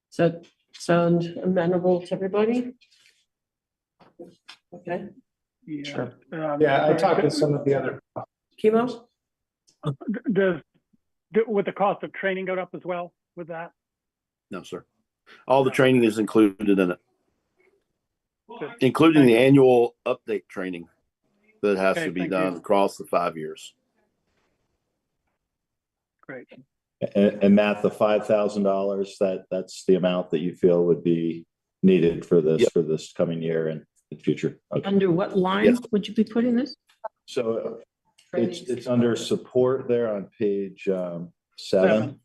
So sound amenable to everybody? Okay. Yeah. Sure. Yeah, I talked to some of the other Chemo? Would the cost of training go up as well with that? No, sir. All the training is included in it, including the annual update training that has Okay, to be thank done you. across the 5 years. Great. And Matt, the $5,000, that's the amount that you feel would be needed for this, Yep. for this coming year and the future. Okay. Under what line Yes. would you be putting this? So it's under support there on page 7.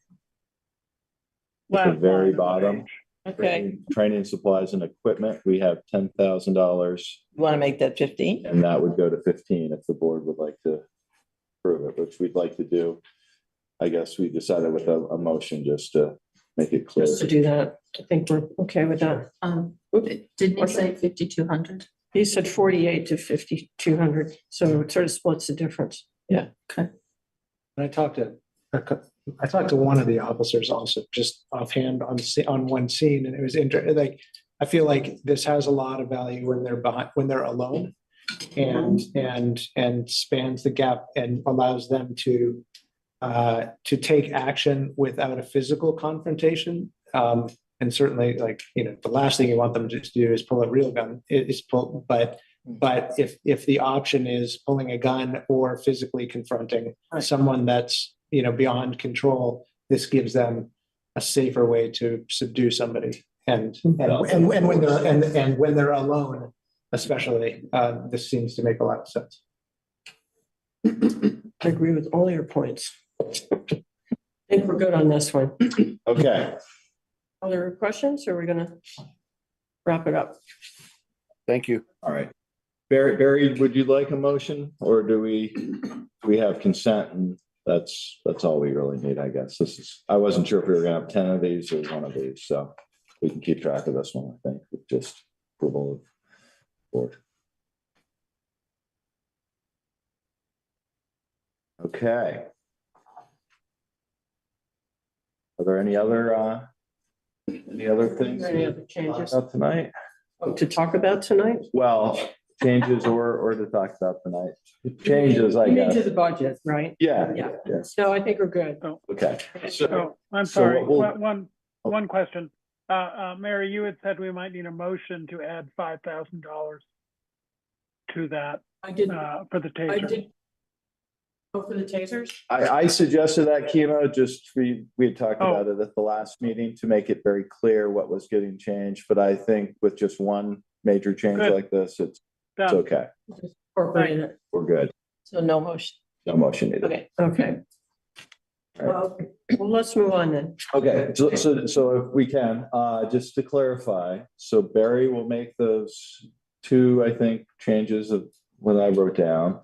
At the Last very line of the bottom. page. Okay, Training supplies and equipment, we have $10,000, you want to make that 15? and that would go to 15 if the board would like to approve it, which we'd like to do. I guess we decided with a motion just to make it clear. Just to do that. I think we're okay with that. Didn't he say 5,200? He said 48 to 5,200, so it sort of splits the difference. Yeah, okay. I talked to one of the officers also, just offhand on one scene, and it was interesting. Like, I feel like this has a lot of value when they're when they're alone, and spans the gap and allows them to take action without a physical confrontation. And certainly, like, the last thing you want them to do is pull a real gun. But if the option is pulling a gun or physically confronting someone that's beyond control, this gives them a safer way to subdue somebody. And when they're alone, especially, this seems to make a lot of sense. I agree with all your points. I think we're good on this one. Okay. Other questions, or are we gonna wrap it up? Thank you. All right. Barry, would you like a motion, or do we have consent, and that's all we really need, I guess. I wasn't sure if we were gonna have 10 of these or one of these, so we can keep track of this one, I think, with just approval of board. Okay. Are there any other things Any other changes about tonight? to talk about tonight? Well, changes or to talk about tonight. Changes, I You mean guess. to the budget, right? Yeah, Yeah. yes, So I think we're good. okay. So, Oh, I'm So sorry, we'll- one question. Mary, you had said we might need a motion to add $5,000 to that, I did, for the I taser. did. Oh, for the tasers? I suggested that, chemo, just we had talked Oh. about it at the last meeting to make it very clear what was getting changed, but I think with just one major change Good. like this, it's Done. okay. Just incorporating it. We're good. So no motion. No motion needed. Okay. Okay. All Well, let's move on then. Okay, so if we can, just to clarify, so Barry will make those 2, I think, changes of what I wrote down.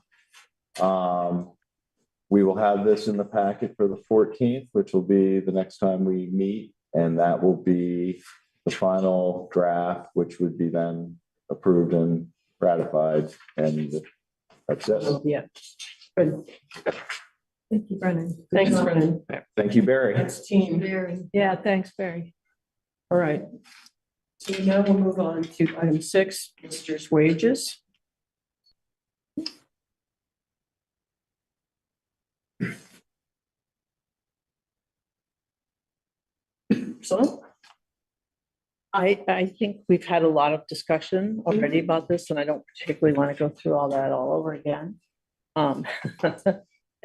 We will have this in the packet for the 14th, which will be the next time we meet, and that will be the final draft, which would be then approved and ratified, and that's it. Yeah. Good. Thank you, Brennan. Thanks, Brennan. Thank you, Barry. Thanks, team. Very. Yeah, thanks, Barry. All right. So now we'll move on to item 6, Mr. wages. So, I think we've had a lot of discussion already about this, and I don't particularly want to go through all that all over again. I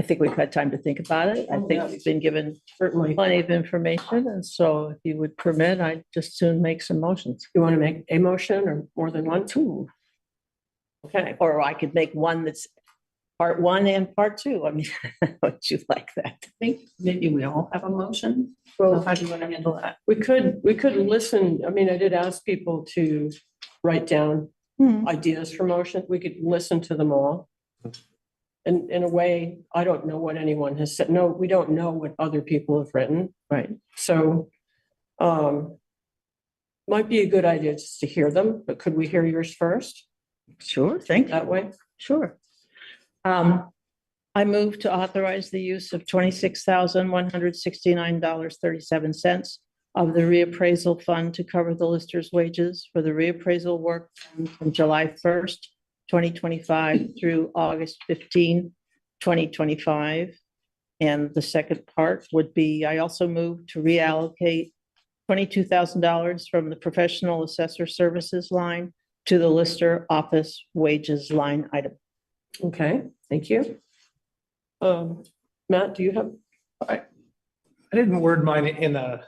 think we've had time to think about it. I think we've been given certainly, plenty of information, and so if you would permit, I'd just soon make some motions. you want to make a motion or more than one? Two, Okay. or I could make one that's part 1 and part 2. I mean, would you like that? I think maybe we all have a motion. Well, So how do you want to handle that? we could listen. I mean, I did ask people to write down ideas for motion. We could listen to them all. And in a way, I don't know what anyone has said. No, we don't know what other people have written. Right. So, might be a good idea just to hear them, but could we hear yours first? Sure, thank you. That way? Sure. I move to authorize the use of $26,169.37 of the reappraisal fund to cover the lister's wages for the reappraisal work from July 1st, 2025 through August 15, 2025. And the second part would be, I also move to reallocate $22,000 from the professional assessor services line to the lister office wages line item. Okay, thank you. Matt, do you have? I didn't word mine in a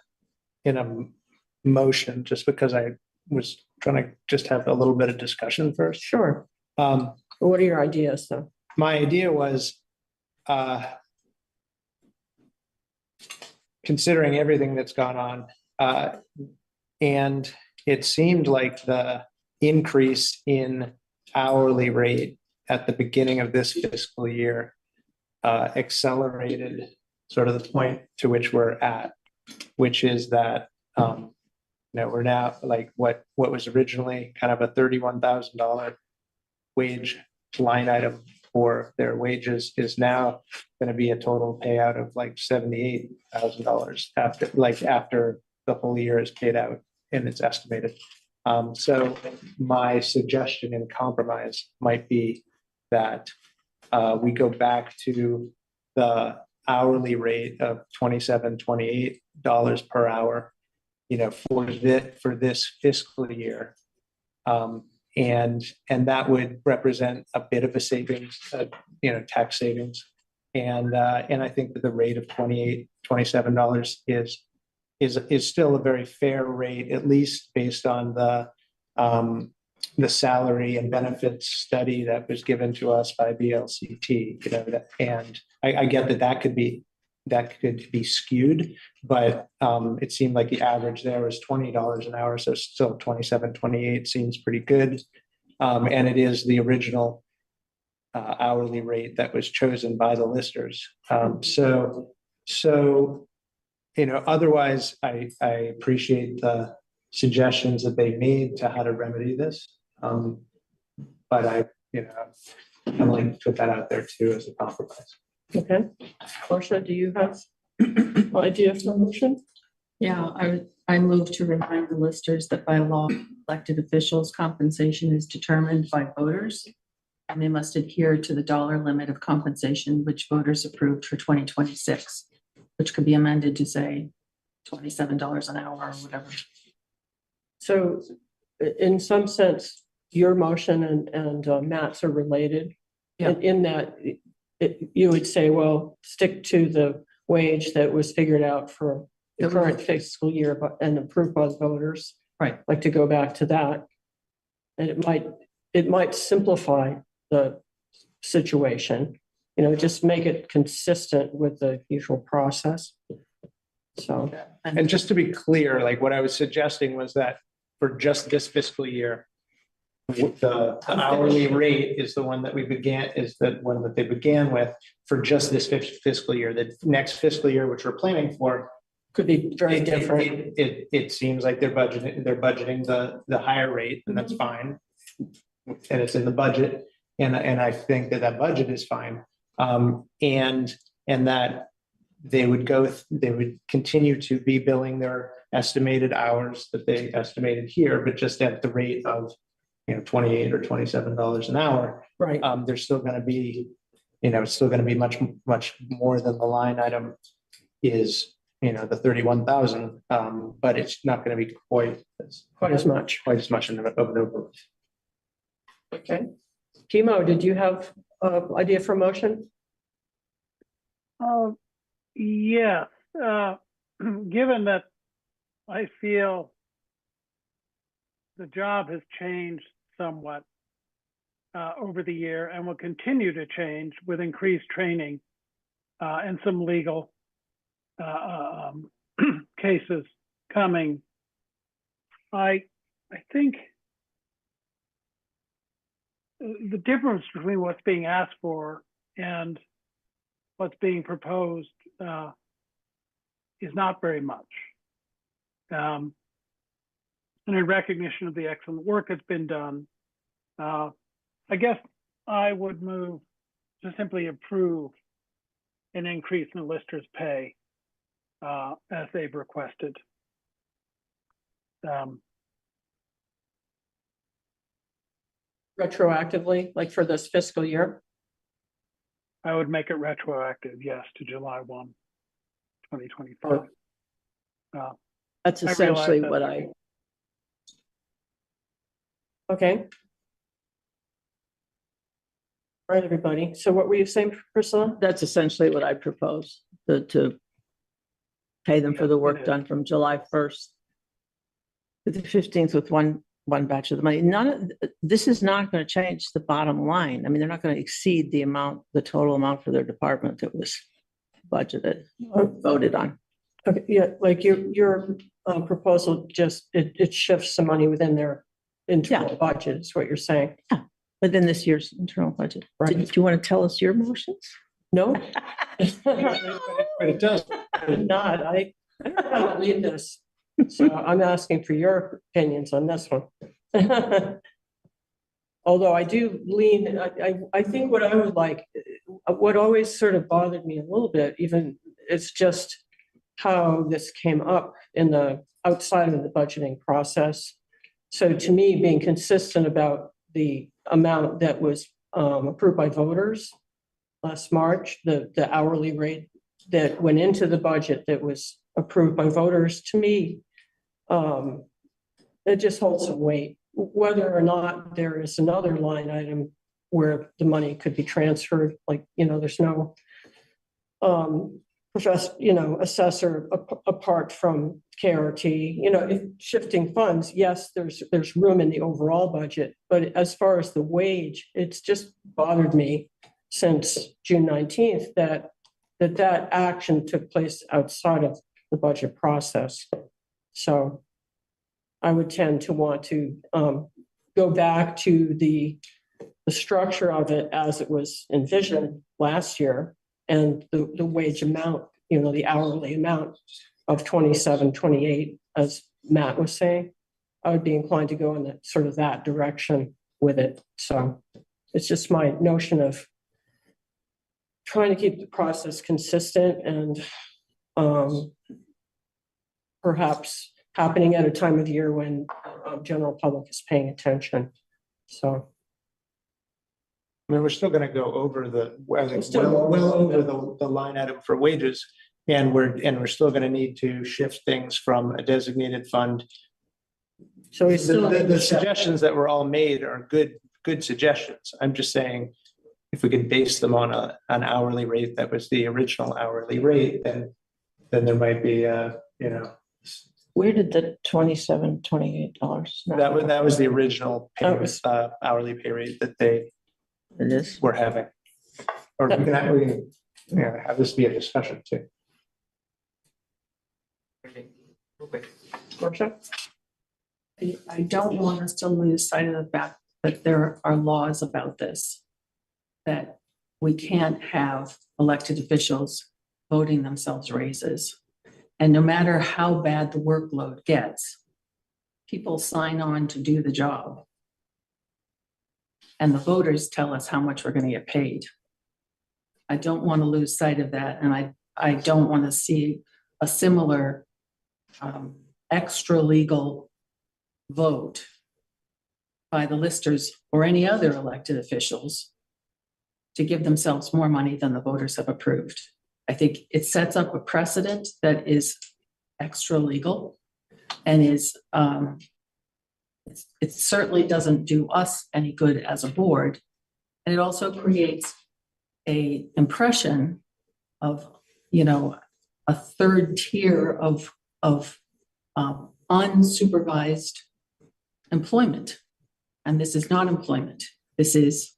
motion, just because I was trying to just have a little bit of discussion first. Sure. Um, What are your ideas, though? my idea was, considering everything that's gone on, and it seemed like the increase in hourly rate at the beginning of this fiscal year accelerated sort of the point to which we're at, which is that we're now like what was originally kind of a $31,000 wage line item for their wages is now going to be a total payout of like $78,000 after the whole year is paid out and it's estimated. So my suggestion in compromise might be that we go back to the hourly rate of $27, $28 per hour, for this fiscal year. And that would represent a bit of a savings, tax savings. And I think that the rate of $28, $27 is still a very fair rate, at least based on the salary and benefits study that was given to us by BLCT. And I get that could be skewed, but it seemed like the average there was $20 an hour, so still 27, 28 seems pretty good. And it is the original hourly rate that was chosen by the listers. Otherwise, I appreciate the suggestions that they made to how to remedy this. But I'd like to put that out there too as a compromise. Okay. Portia, do you have an idea for a motion? Yeah, I move to remind the listers that by law, elected officials' compensation is determined by voters, and they must adhere to the dollar limit of compensation which voters approved for 2026, which could be amended to say $27 an hour or whatever. So in some sense, your motion and Matt's are related. Yeah. In that you would say, well, stick to the wage that was figured out for the current fiscal year and approved by the voters. Right. Like to go back to that. And it might simplify the situation, just make it consistent with the usual process. So. And just to be clear, like what I was suggesting was that for just this fiscal year, the hourly rate is the one that they began with for just this fiscal year. The next fiscal year, which we're planning for, could be very different. It seems like they're budgeting the higher rate, and that's fine. And it's in the budget. And I think that budget is fine. And that they would continue to be billing their estimated hours that they estimated here, but just at the rate of $28 or $27 an hour. Right. There's still going to be, it's still going to be much more than the line item is, the 31,000. But it's not going to be quite as much in over. Okay. Timo, did you have an idea for motion? Yes. Given that I feel the job has changed somewhat over the year and will continue to change with increased training and some legal cases coming. I think the difference between what's being asked for and what's being proposed is not very much. And in recognition of the excellent work that's been done, I guess I would move to simply approve an increase in the lister's pay as they've requested. Retroactively, like for this fiscal year? I would make it retroactive, yes, to July 1, 2025. That's I realize essentially that's- what I. Okay. All right, everybody. So what were you saying, Priscilla? That's essentially what I propose, to pay them for the Yeah, it work is. done from July 1st to the 15th with one batch of the money. This is not going to change the bottom line. I mean, they're not going to exceed the total amount for their department that was budgeted or voted on. Okay, yeah, like your proposal just, it shifts some money within their internal budget is what you're saying. Yeah, within this year's internal budget. Do you want to tell us your motions? No? But it does. Not, I don't know how to lead this, so I'm asking for your opinions on this one. Although I do lean, I think what I would like, what always sort of bothered me a little bit, even, it's just how this came up in the outside of the budgeting process. So to me, being consistent about the amount that was approved by voters last March, the hourly rate that went into the budget that was approved by voters, to me, it just holds some weight. Whether or not there is another line item where the money could be transferred, like, there's no assessor apart from KRT, if shifting funds, yes, there's room in the overall budget, but as far as the wage, it's just bothered me since June 19th that action took place outside of the budget process. So I would tend to want to go back to the structure of it as it was envisioned last year, and the wage amount, the hourly amount of 27-28, as Matt was saying. I would be inclined to go in that sort of that direction with it. So it's just my notion of trying to keep the process consistent and perhaps happening at a time of the year when general public is paying attention. So. I mean, we're still gonna go over still- well over the line item for wages. And we're still gonna need to shift things from a designated fund. So we still. The suggestions that were all made are good suggestions. I'm just saying, if we could base them on an hourly rate that was the original hourly rate, then there might be, Where did the $27-28? that was the original hourly pay rate that they It is. were having. Or we can have this be a discussion too. Workshop? I don't want us to lose sight of the fact that there are laws about this, that we can't have elected officials voting themselves raises. And no matter how bad the workload gets, people sign on to do the job. And the voters tell us how much we're going to get paid. I don't want to lose sight of that. And I don't want to see a similar extra legal vote by the listers or any other elected officials to give themselves more money than the voters have approved. I think it sets up a precedent that is extra legal and is it certainly doesn't do us any good as a board. And it also creates a impression of, a third tier of unsupervised employment. And this is not employment. This is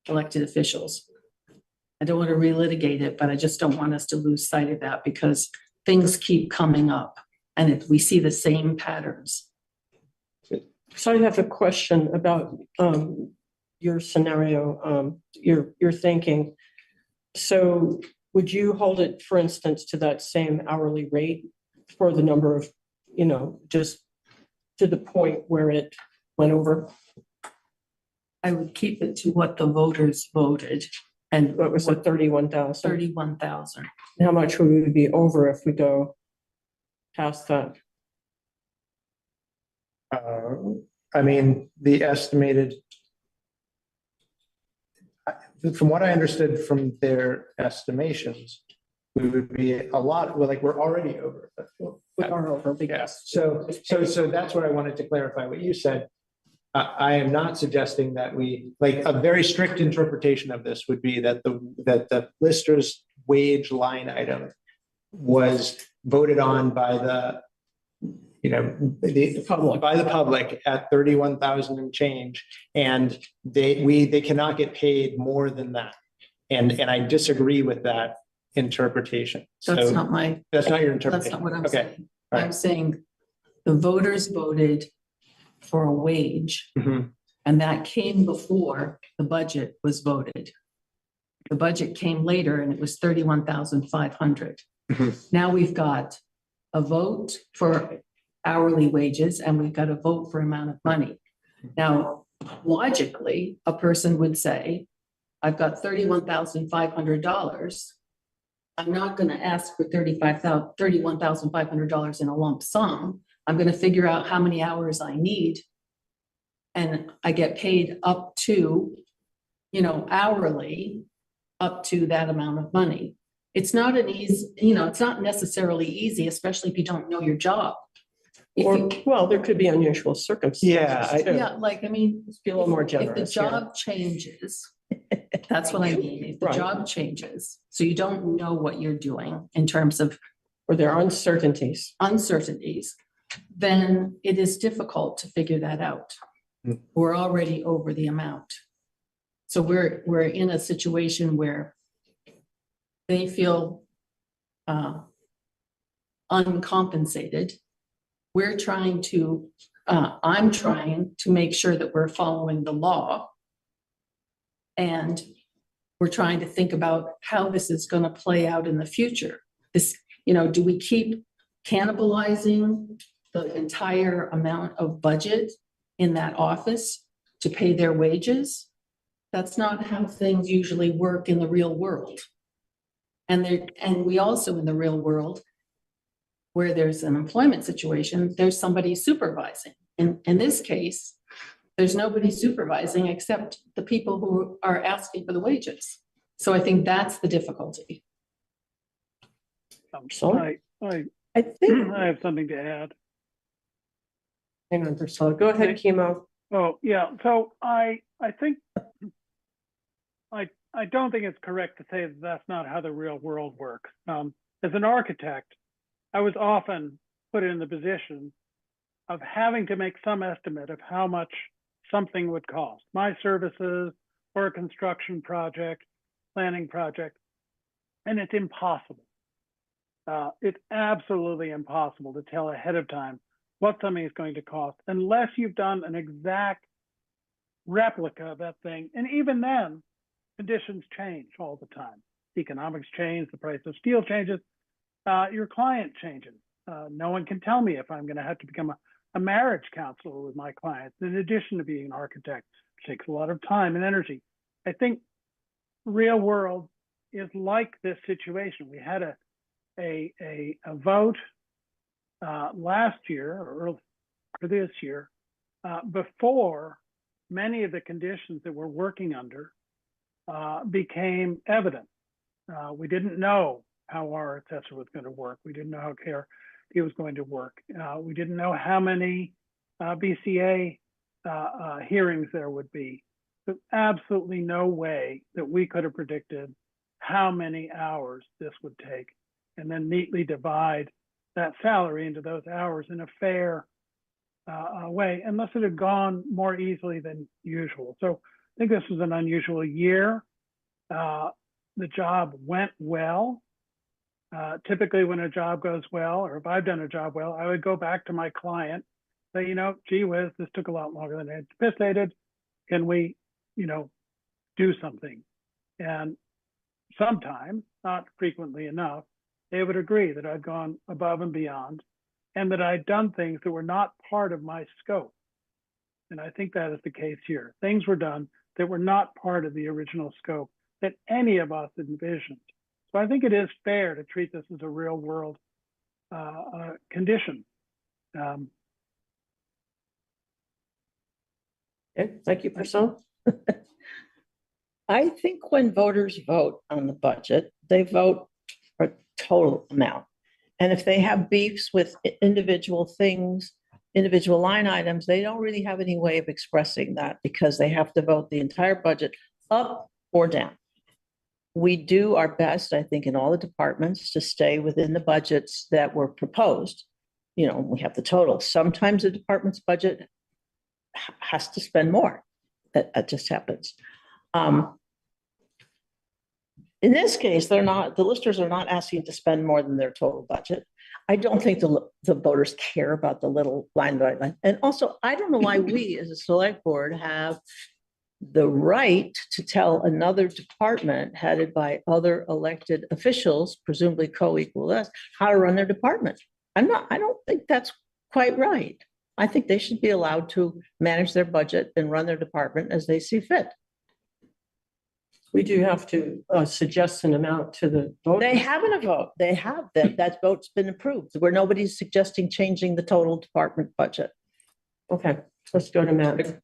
elected officials. I don't want to relitigate it, but I just don't want us to lose sight of that because things keep coming up and we see the same patterns. So I have a question about your scenario, your thinking. So would you hold it, for instance, to that same hourly rate for the number of, just to the point where it went over? I would keep it to what the voters voted. And What was it, 31,000? 31,000. How much would we be over if we go past that? I mean, the estimated from what I understood from their estimations, we would be a lot, well, like, we're already over. We are over Yeah, because. so that's what I wanted to clarify what you said. I am not suggesting that we, like, a very strict interpretation of this would be that the lister's wage line item was voted on by the, by the public at 31,000 and change, and they cannot get paid more than that. And I disagree with that interpretation. That's So not my, that's not your that's interpretation. not what I'm Okay. saying. All right. I'm saying the voters voted for a wage, Mhm. and that came before the budget was voted. The budget came later and it was 31,500. Mhm. Now we've got a vote for hourly wages and we've got a vote for amount of money. Now, logically, a person would say, I've got $31,500. I'm not going to ask for $31,500 in a lump sum. I'm going to figure out how many hours I need. And I get paid up to, hourly, up to that amount of money. It's not an easy, it's not necessarily easy, especially if you don't know your job. Well, there could be unusual circumstances. Yeah, too. Yeah, Let's be a little more if the generous here. job changes, that's what I mean. If the Right. job changes, so you don't know what you're doing in terms of Or there are uncertainties. uncertainties, then it is difficult to figure that out. Mm. We're already over the amount. So we're in a situation where they feel uncompensated. I'm trying to make sure that we're following the law. And we're trying to think about how this is going to play out in the future. Do we keep cannibalizing the entire amount of budget in that office to pay their wages? That's not how things usually work in the real world. And we also, in the real world, where there's an employment situation, there's somebody supervising. In this case, there's nobody supervising except the people who are asking for the wages. So I think that's the difficulty. So I I think, I have something to add. hang on, Priscilla, go ahead, Chemo. Oh, yeah, so I think, I don't think it's correct to say that that's not how the real world works. As an architect, I was often put in the position of having to make some estimate of how much something would cost, my services or a construction project, planning project, and it's impossible. It's absolutely impossible to tell ahead of time what something is going to cost unless you've done an exact replica of that thing. And even then, conditions change all the time. Economics change, the price of steel changes, your client changes. No one can tell me if I'm going to have to become a marriage counselor with my clients, in addition to being an architect, which takes a lot of time and energy. I think real world is like this situation. We had a vote last year or this year before many of the conditions that we're working under became evident. We didn't know how our assessor was going to work. We didn't know how KRD was going to work. We didn't know how many BCA hearings there would be. There's absolutely no way that we could have predicted how many hours this would take and then neatly divide that salary into those hours in a fair way, unless it had gone more easily than usual. So I think this was an unusual year. The job went well. Typically when a job goes well, or if I've done a job well, I would go back to my client, say, gee whiz, this took a lot longer than anticipated. Can we, do something? And sometimes, not frequently enough, they would agree that I'd gone above and beyond and that I'd done things that were not part of my scope. And I think that is the case here. Things were done that were not part of the original scope that any of us envisioned. So I think it is fair to treat this as a real world condition. Okay, thank you, Priscilla. I think when voters vote on the budget, they vote for total amount. And if they have beefs with individual things, individual line items, they don't really have any way of expressing that because they have to vote the entire budget up or down. We do our best, I think, in all the departments to stay within the budgets that were proposed. You know, we have the total. Sometimes the department's budget has to spend more. That just happens. In this case, the listers are not asking to spend more than their total budget. I don't think the voters care about the little line by line. And also, I don't know why we as a select board have the right to tell another department headed by other elected officials, presumably co-equal us, how to run their department. I don't think that's quite right. I think they should be allowed to manage their budget and run their department as they see fit. We do have to suggest an amount to the voters. They haven't a vote. They have that vote's been approved, where nobody's suggesting changing the total department budget. Okay, let's go to Matt.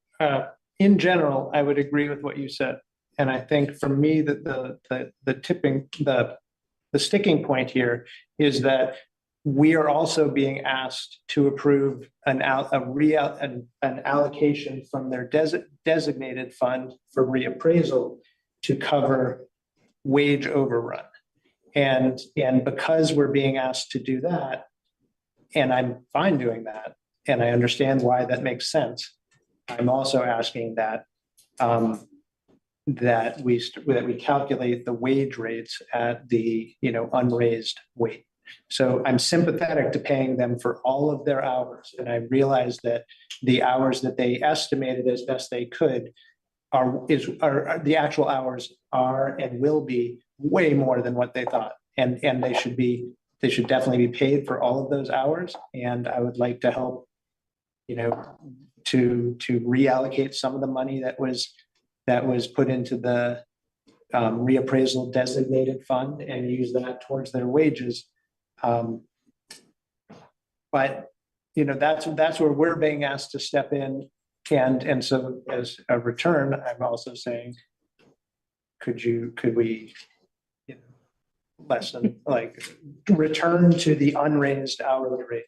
In general, I would agree with what you said. And I think for me that the sticking point here is that we are also being asked to approve an allocation from their designated fund for reappraisal to cover wage overrun. And because we're being asked to do that, and I'm fine doing that, and I understand why that makes sense, I'm also asking that that we calculate the wage rates at the unraised rate. So I'm sympathetic to paying them for all of their hours, and I realize that the hours that they estimated as best they could are the actual hours are and will be way more than what they thought, and they should definitely be paid for all of those hours. And I would like to help, to reallocate some of the money that was put into the reappraisal designated fund and use that towards their wages. But that's where we're being asked to step in. And so as a return, I'm also saying, could we lessen, return to the unraised hourly rate?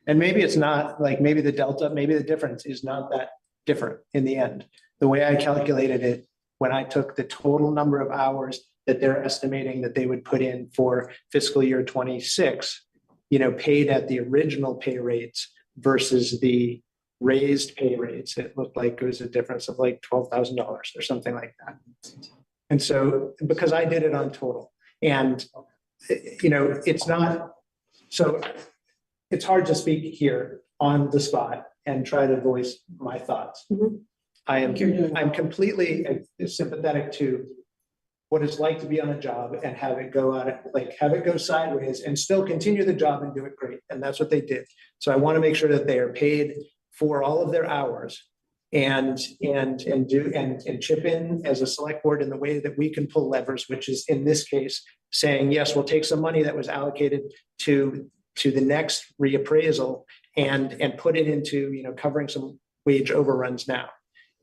And maybe it's not maybe the difference is not that different in the end. The way I calculated it, when I took the total number of hours that they're estimating that they would put in for fiscal year 26, paid at the original pay rates versus the raised pay rates, it looked like it was a difference of like $12,000 or something like that. And so, because I did it on total, and it's not, so it's hard to speak here on the spot and try to voice my thoughts. Mm-hmm. I'm completely sympathetic to what it's like to be on a job and have it go sideways and still continue the job and do it great. And that's what they did. So I want to make sure that they are paid for all of their hours and chip in as a select board in the way that we can pull levers, which is in this case saying, yes, we'll take some money that was allocated to the next reappraisal and put it into, covering some wage overruns now.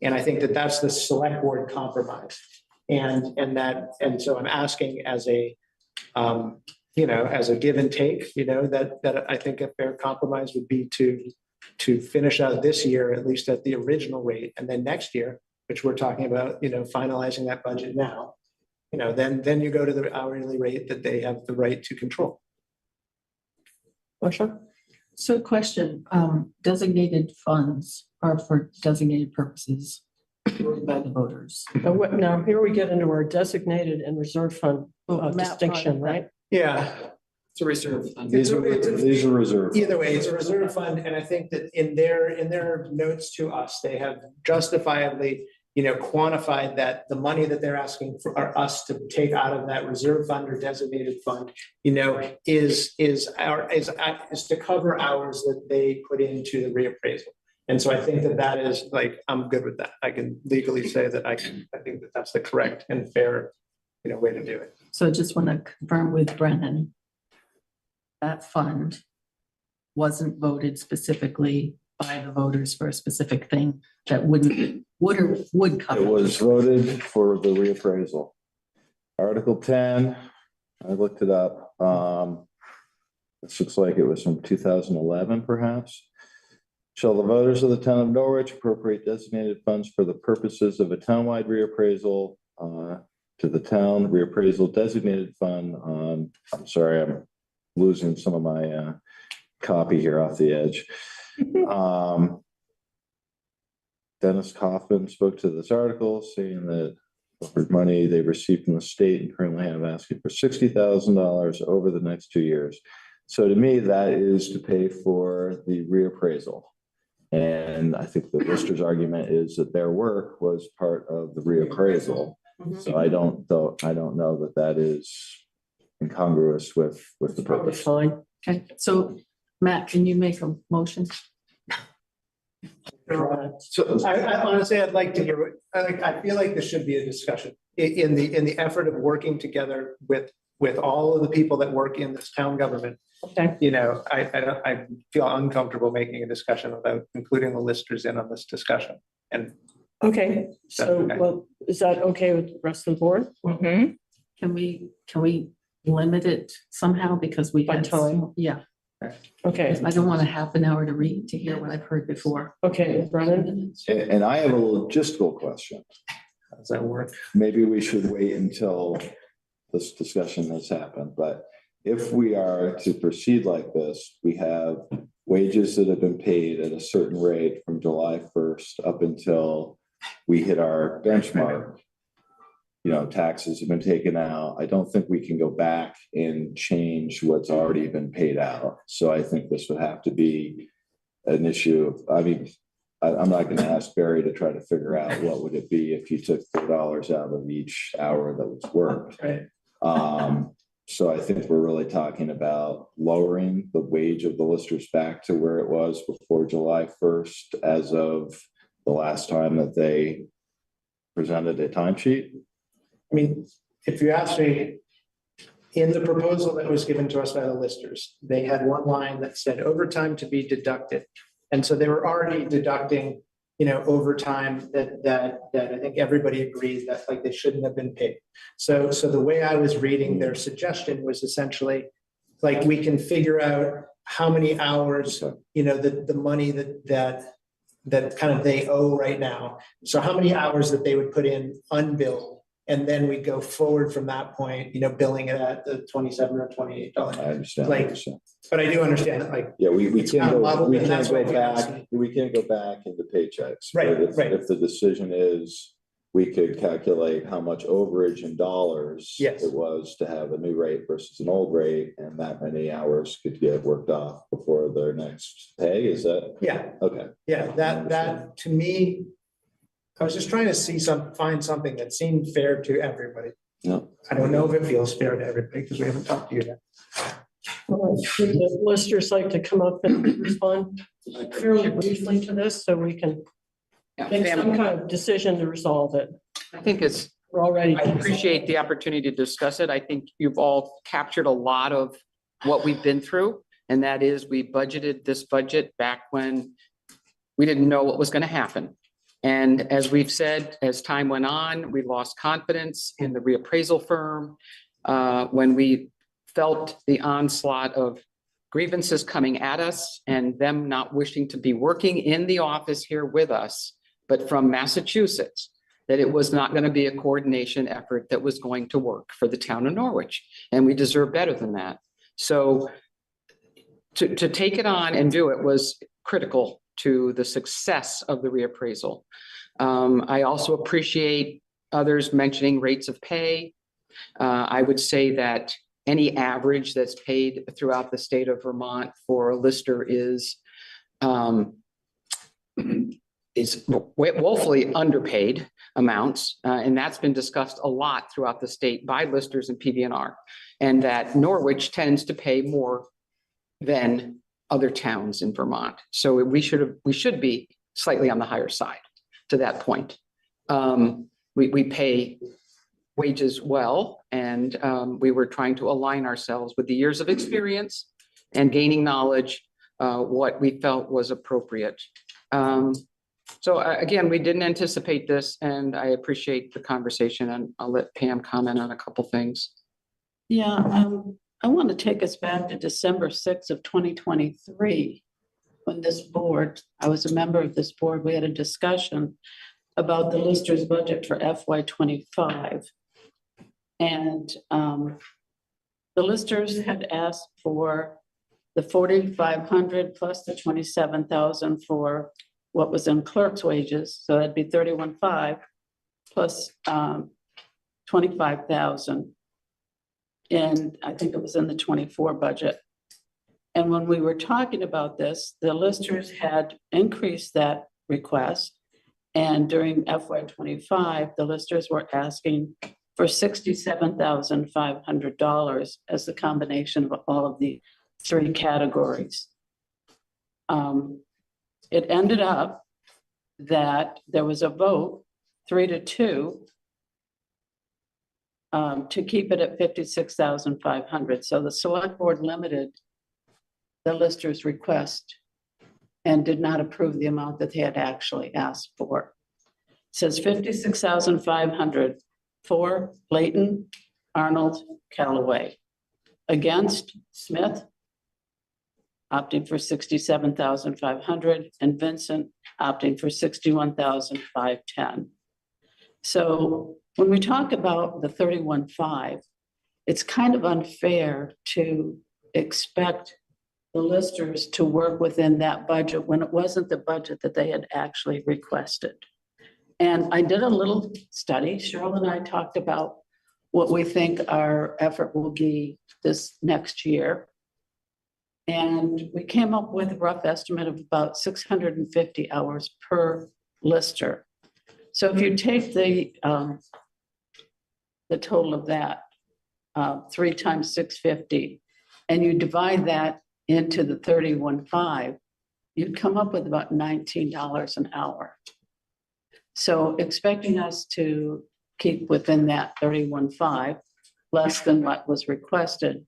And I think that that's the select board compromise. And so I'm asking as a give and take, that I think a fair compromise would be to finish out this year, at least at the original rate. And then next year, which we're talking about, finalizing that budget now, then you go to the hourly rate that they have the right to control. Marsha? So question, designated funds are for designated purposes by the voters. Now, here we get into our designated and reserve fund distinction, right? Yeah. It's a reserve fund. These are reserved. Either way, it's a reserve fund, and I think that in their notes to us, they have justifiably, quantified that the money that they're asking for us to take out of that reserve fund or designated fund, is to cover hours that they put into the reappraisal. And so I think that is I'm good with that. I can legally say that I think that that's the correct and fair, way to do it. So just want to confirm with Brennan, that fund wasn't voted specifically by the voters for a specific thing that would cover? It was voted for the reappraisal. Article 10, I looked it up. This looks like it was from 2011, perhaps. Shall the voters of the town of Norwich appropriate designated funds for the purposes of a townwide reappraisal to the town reappraisal designated fund? I'm sorry, I'm losing some of my copy here off the edge. Dennis Kaufman spoke to this article saying that for money they received from the state and currently have asking for $60,000 over the next 2 years. So to me, that is to pay for the reappraisal. And I think the lister's argument is that their work was part of the reappraisal. So I don't know that that is incongruous with the purpose. Fine. Okay, so Matt, can you make a motion? So I honestly, I'd like to hear, I feel like this should be a discussion in the effort of working together with all of the people that work in this town government. Okay. You know, I feel uncomfortable making a discussion without including the listers in on this discussion. And Okay, so, Okay. well, is that okay with the rest of the board? Can we limit it somehow because we By had time? Yeah, Okay, I don't want a half an hour to read, to hear what I've heard before. okay, Brennan? And I have a logistical question. how does that work? Maybe we should wait until this discussion has happened, but if we are to proceed like this, we have wages that have been paid at a certain rate from July 1st up until we hit our benchmark. You know, taxes have been taken out. I don't think we can go back and change what's already been paid out. So I think this would have to be an issue. I mean, I'm not going to ask Barry to try to figure out what would it be if you took $4 out of each hour that was worked. Right. So I think we're really talking about lowering the wage of the listers back to where it was before July 1st, as of the last time that they presented a timesheet. I mean, if you ask me, in the proposal that was given to us by the listers, they had one line that said overtime to be deducted. And so they were already deducting, you know, overtime that I think everybody agreed that like they shouldn't have been paid. So the way I was reading their suggestion was essentially like we can figure out how many hours, you know, the money that kind of they owe right now. So how many hours that they would put in unbilled. And then we go forward from that point, you know, billing it at the $27 or $28. I understand. Like, but I do understand that, like, Yeah, we it's can't not go, muddled, we and can't that's go why we asked back, we can't go back into paychecks. Right, But if- right. If the decision is, we could calculate how much overage in dollars Yes. it was to have a new rate versus an old rate, and that many hours could get worked off before their next pay, is that? yeah, Okay. yeah, that to me, I was just trying to find something that seemed fair to everybody. No. I don't know if it feels fair to everybody because we haven't talked to you yet. Would the listers like to come up and respond fairly briefly to this so we can make some kind of decision to resolve it? I think it's, We're already. I appreciate the opportunity to discuss it. I think you've all captured a lot of what we've been through. And that is we budgeted this budget back when we didn't know what was going to happen. And as we've said, as time went on, we lost confidence in the reappraisal firm. When we felt the onslaught of grievances coming at us and them not wishing to be working in the office here with us, but from Massachusetts, that it was not going to be a coordination effort that was going to work for the town of Norwich. And we deserve better than that. So to take it on and do it was critical to the success of the reappraisal. I also appreciate others mentioning rates of pay. I would say that any average that's paid throughout the state of Vermont for a lister is woefully underpaid amounts. And that's been discussed a lot throughout the state by listers and PVNR, and that Norwich tends to pay more than other towns in Vermont. So we should be slightly on the higher side to that point. We pay wages well, and we were trying to align ourselves with the years of experience and gaining knowledge what we felt was appropriate. Again, we didn't anticipate this, and I appreciate the conversation, and I'll let Pam comment on a couple things. Yeah, I want to take us back to December 6th of 2023, when this board, I was a member of this board, we had a discussion about the Lister's budget for FY25. And the Listers had asked for the 4,500 plus the 27,000 for what was in clerk's wages. So that'd be 31,500 plus 25,000. And I think it was in the 24 budget. And when we were talking about this, the Listers had increased that request. And during FY25, the Listers were asking for $67,500 as the combination of all of the three categories. It ended up that there was a vote 3-2 to keep it at $56,500. So the select board limited the Listers' request and did not approve the amount that they had actually asked for. It says $56,500 for Layton, Arnold, Callaway. Against Smith, opting for $67,500, and Vincent opting for $61,510. So when we talk about the 31.5, it's kind of unfair to expect the Listers to work within that budget when it wasn't the budget that they had actually requested. And I did a little study. Cheryl and I talked about what we think our effort will be this next year. And we came up with a rough estimate of about 650 hours per Lister. So if you take the total of that, 3 times 650, and you divide that into the 31.5, you'd come up with about $19 an hour. So expecting us to keep within that 31.5, less than what was requested,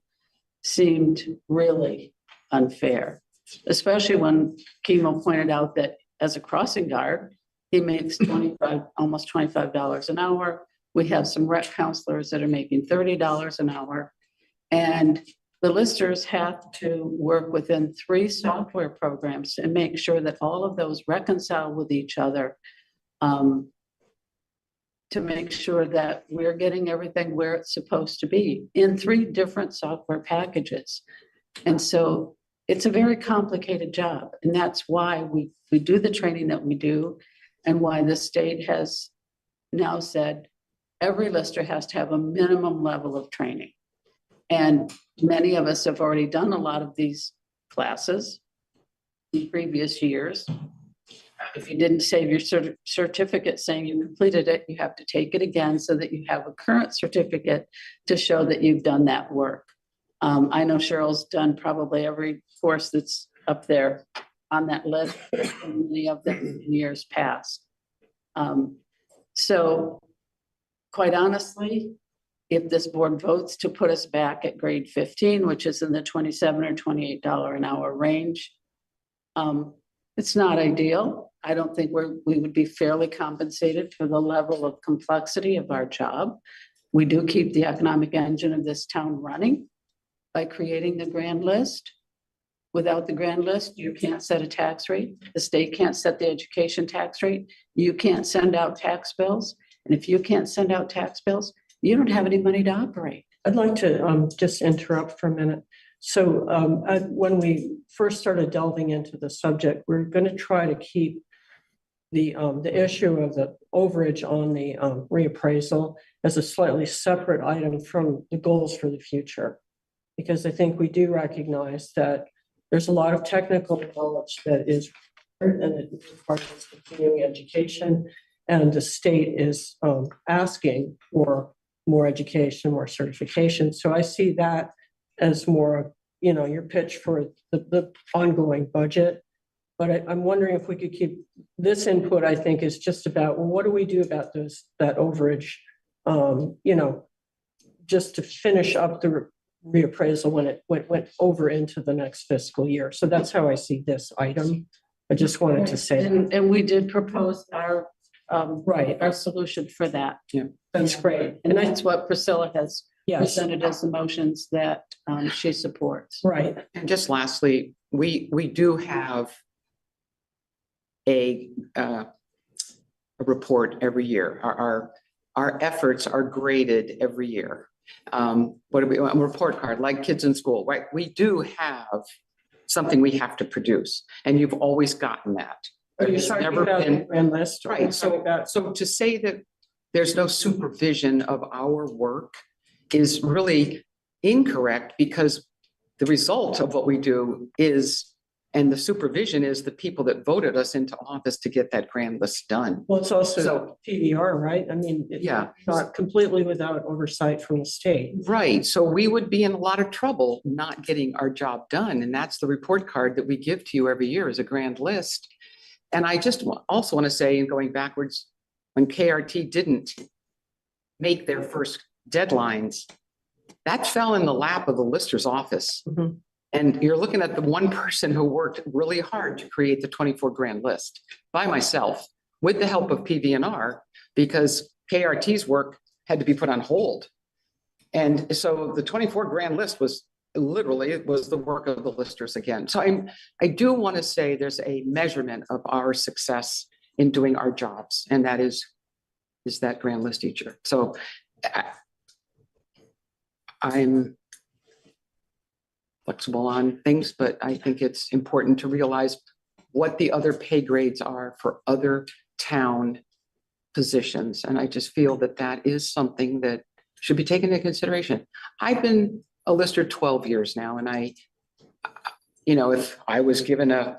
seemed really unfair, especially when Chemo pointed out that as a crossing guard, he makes almost $25 an hour. We have some rec counselors that are making $30 an hour. And the Listers have to work within 3 software programs and make sure that all of those reconcile with each other, to make sure that we're getting everything where it's supposed to be in 3 different software packages. And so it's a very complicated job. And that's why we do the training that we do, and why the state has now said every Lister has to have a minimum level of training. And many of us have already done a lot of these classes in previous years. If you didn't save your certificate saying you completed it, you have to take it again so that you have a current certificate to show that you've done that work. I know Cheryl's done probably every course that's up there on that list, and many of them in years past. So quite honestly, if this board votes to put us back at grade 15, which is in the $27 or $28 an hour range, it's not ideal. I don't think we would be fairly compensated for the level of complexity of our job. We do keep the economic engine of this town running by creating the grand list. Without the grand list, you can't set a tax rate. The state can't set the education tax rate. You can't send out tax bills. And if you can't send out tax bills, you don't have any money to operate. I'd like to just interrupt for a minute. So when we first started delving into the subject, we're going to try to keep the issue of the overage on the reappraisal as a slightly separate item from the goals for the future. Because I think we do recognize that there's a lot of technical knowledge that is and it is part of continuing education, and the state is asking for more education, more certification. So I see that as more, your pitch for the ongoing budget. But I'm wondering if we could keep this input, I think, is just about, well, what do we do about that overage? Just to finish up reappraisal when it went over into the next fiscal year. So that's how I see this item. I just wanted to say that. And we did propose our, Right, our solution for that. that's great. And that's what Priscilla has Yes, presented as the motions that she supports. right. And just lastly, we do have a report every year. Our efforts are graded every year. What do we, a report card, like kids in school, right? We do have something we have to produce, and you've always gotten that. Are you There's talking never about the been- grand list? or are you Right, talking about- so to say that there's no supervision of our work is really incorrect, because the result of what we do is, and the supervision is the people that voted us into office to get that grand list done. Well, it's also So- PVR, right? I mean, it's Yeah. not completely without oversight from the state. Right, so we would be in a lot of trouble not getting our job done, and that's the report card that we give to you every year as a grand list. And I just also want to say, and going backwards, when KRT didn't make their first deadlines, that fell in the lap of the lister's office. Mhm. And you're looking at the one person who worked really hard to create the 24 grand list by myself, with the help of PVNR, because KRT's work had to be put on hold. And so the 24 grand list was literally, it was the work of the listers again. So I do want to say there's a measurement of our success in doing our jobs, and that is that grand list each year. So I'm flexible on things, but I think it's important to realize what the other pay grades are for other town positions. And I just feel that that is something that should be taken into consideration. I've been a lister 12 years now, and if I was given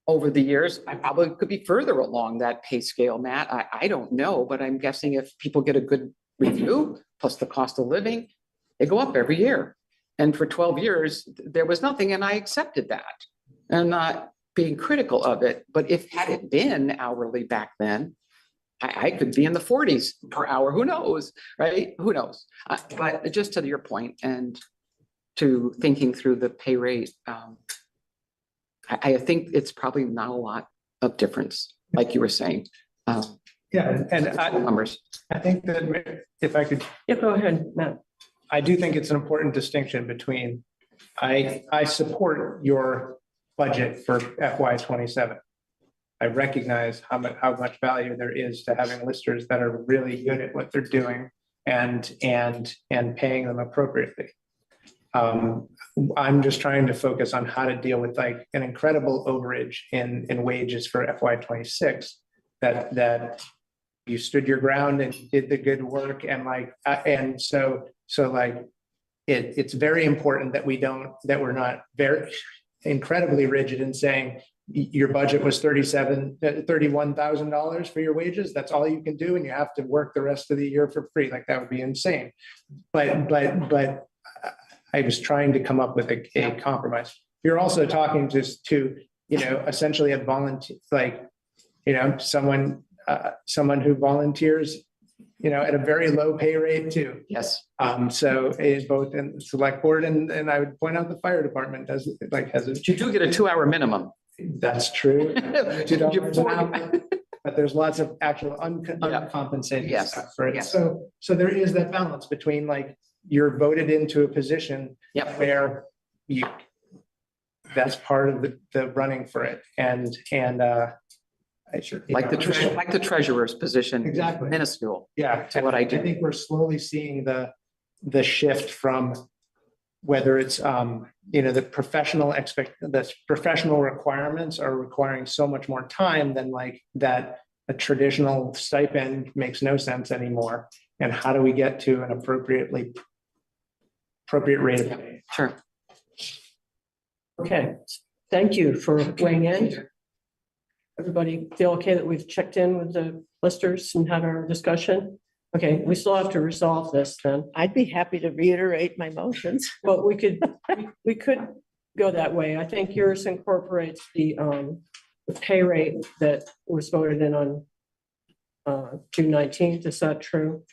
over the years, I probably could be further along that pay scale, Matt. I don't know, but I'm guessing if people get a good review, plus the cost of living, they go up every year. And for 12 years, there was nothing, and I accepted that. I'm not being critical of it, but had it been hourly back then, I could be in the 40s per hour. Who knows, right? Who knows? But just to your point, and to thinking through the pay rate, I think it's probably not a lot of difference, like you were saying. Yeah, and Numbers. I think that if I could, Yeah, go ahead, Matt. I do think it's an important distinction between, I support your budget for FY '27. I recognize how much value there is to having listers that are really good at what they're doing and paying them appropriately. I'm just trying to focus on how to deal with like an incredible overage in wages for FY '26 that you stood your ground and did the good work, and so it's very important that we're not very incredibly rigid in saying your budget was $31,000 for your wages. That's all you can do, and you have to work the rest of the year for free. Like that would be insane. But I was trying to come up with a compromise. You're also talking just to essentially a volunteer, someone who volunteers, at a very low pay rate too. Yes. So is both in the select board and I would point out the fire department has You do get a 2-hour minimum. That's true. $2 an hour, but there's lots of actual Yeah. uncompensated Yes. stuff for it. Yes. So there is that balance between you're voted into a position Yep. where that's part of the running for it. And I should. Like the treasurer's position. Exactly. Minuscule. Yeah. To what I do. I think we're slowly seeing the shift from whether it's, the professional requirements are requiring so much more time than that a traditional stipend makes no sense anymore. And how do we get to an appropriate rate of pay? Sure. Okay, thank you for weighing in. Everybody feel okay that we've checked in with the listers and had our discussion? Okay, we still have to resolve this then. I'd be happy to reiterate my motions. Well, we could go that way. I think yours incorporates the pay rate that was voted in on June 19th. Is that true?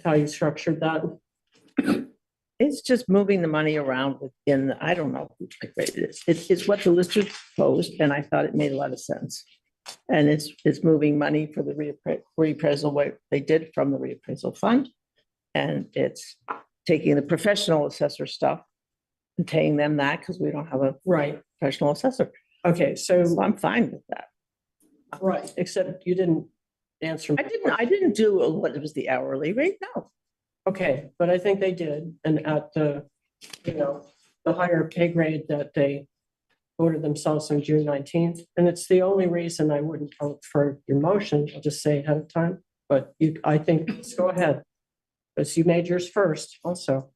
How you structured that? It's just moving the money around within, I don't know which rate it is. It's what the listers proposed, and I thought it made a lot of sense. And it's moving money for the reappraisal, what they did from the reappraisal fund. And it's taking the professional assessor stuff and paying them that because we don't have a Right. professional assessor. Okay, so, So I'm fine with that. right, except you didn't answer. my I didn't do what was the hourly rate, no. Okay, but I think they did, and at the, the higher pay grade that they voted themselves on June 19th, and it's the only reason I wouldn't vote for your motion, I'll just say ahead of time, but I think, let's go ahead. Because you made yours first also.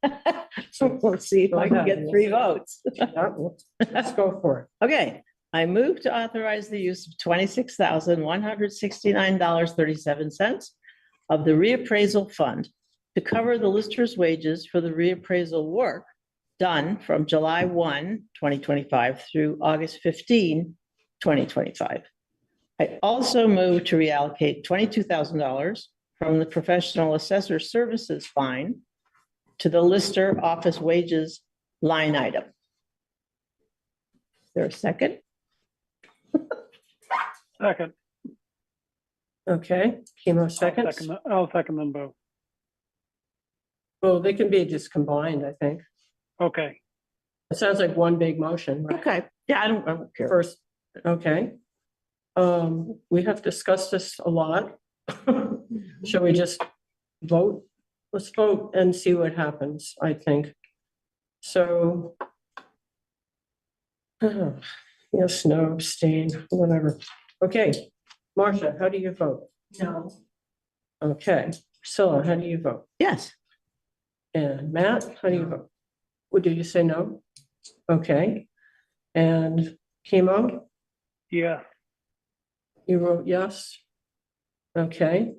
So we'll see if I can get 3 votes. Let's go for it. Okay, I move to authorize the use of $26,169.37 of the reappraisal fund to cover the lister's wages for the reappraisal work done from July 1, 2025 through August 15, 2025. I also move to reallocate $22,000 from the professional assessor services fine to the lister office wages line item. Is there a second? Second. Okay, Chemo seconds. I'll second them both. Well, they can be just combined, I think. Okay. It sounds like one big motion, right? Okay, yeah, I don't care. First, okay. We have discussed this a lot. Shall we just vote? Let's vote and see what happens, I think. So. Yes, no, abstain, whatever. Okay, Marcia, how do you vote? No. Okay, Priscilla, how do you vote? Yes. And Matt, how do you vote? What did you say no? Okay. And Chemo, Yeah. you wrote yes? Okay.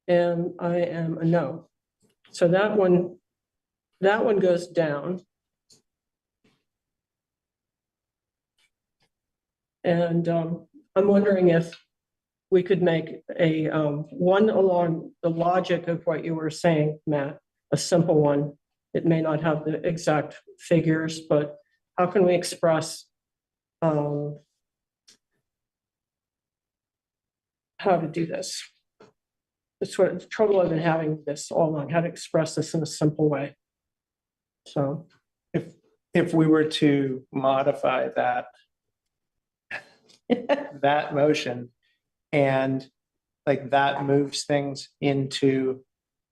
And I am a no. So that one goes down. And I'm wondering if we could make a one along the logic of what you were saying, Matt, a simple one. It may not have the exact figures, but how can we express how to do this? That's what the trouble I've been having this all along, how to express this in a simple way. So If we were to modify that motion and like that moves things into,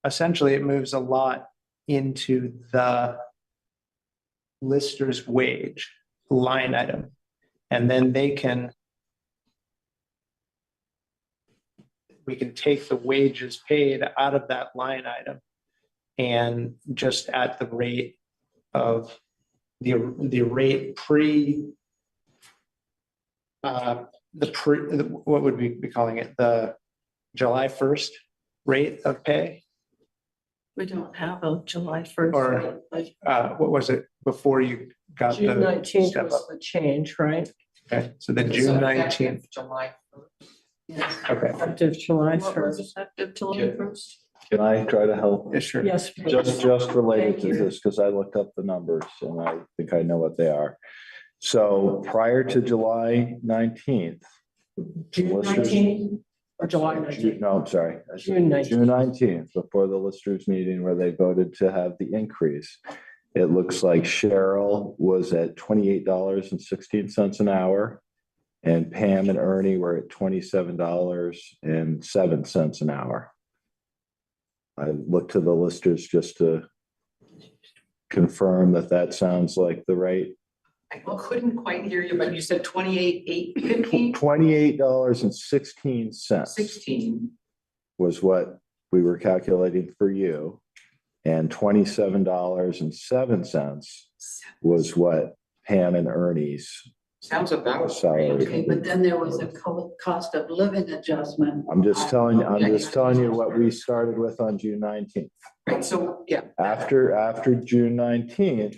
essentially it moves a lot into the lister's wage line item. And then we can take the wages paid out of that line item and just at the rate of the rate what would we be calling it? The July 1st rate of pay? We don't have a July 1st. Or what was it before you got June the 19th step was up? the change, right? Okay, so the June 19th. July. Yes. Okay, Effective July What was 1st. effective July 1st? Can I try to help? yeah, sure. Yes. please. Just related Thank to you. this, because I looked up the numbers and I think I know what they are. So prior to July 19th. June listers- 19th or July 19th? No, I'm sorry. June 19th. June 19th, before the listers meeting where they voted to have the increase. It looks like Cheryl was at $28.16 an hour. And Pam and Ernie were at $27.07 an hour. I looked to the listers just to confirm that sounds like the right. I couldn't quite hear you, but you said 28,815? $28.16 16. was what we were calculating for you. And $27.07 was what Pam and Ernie's Sounds about salary. Okay, but then there was a cost of living adjustment. I'm just telling you what we started with on June 19th. right. So, yeah, After June 19th,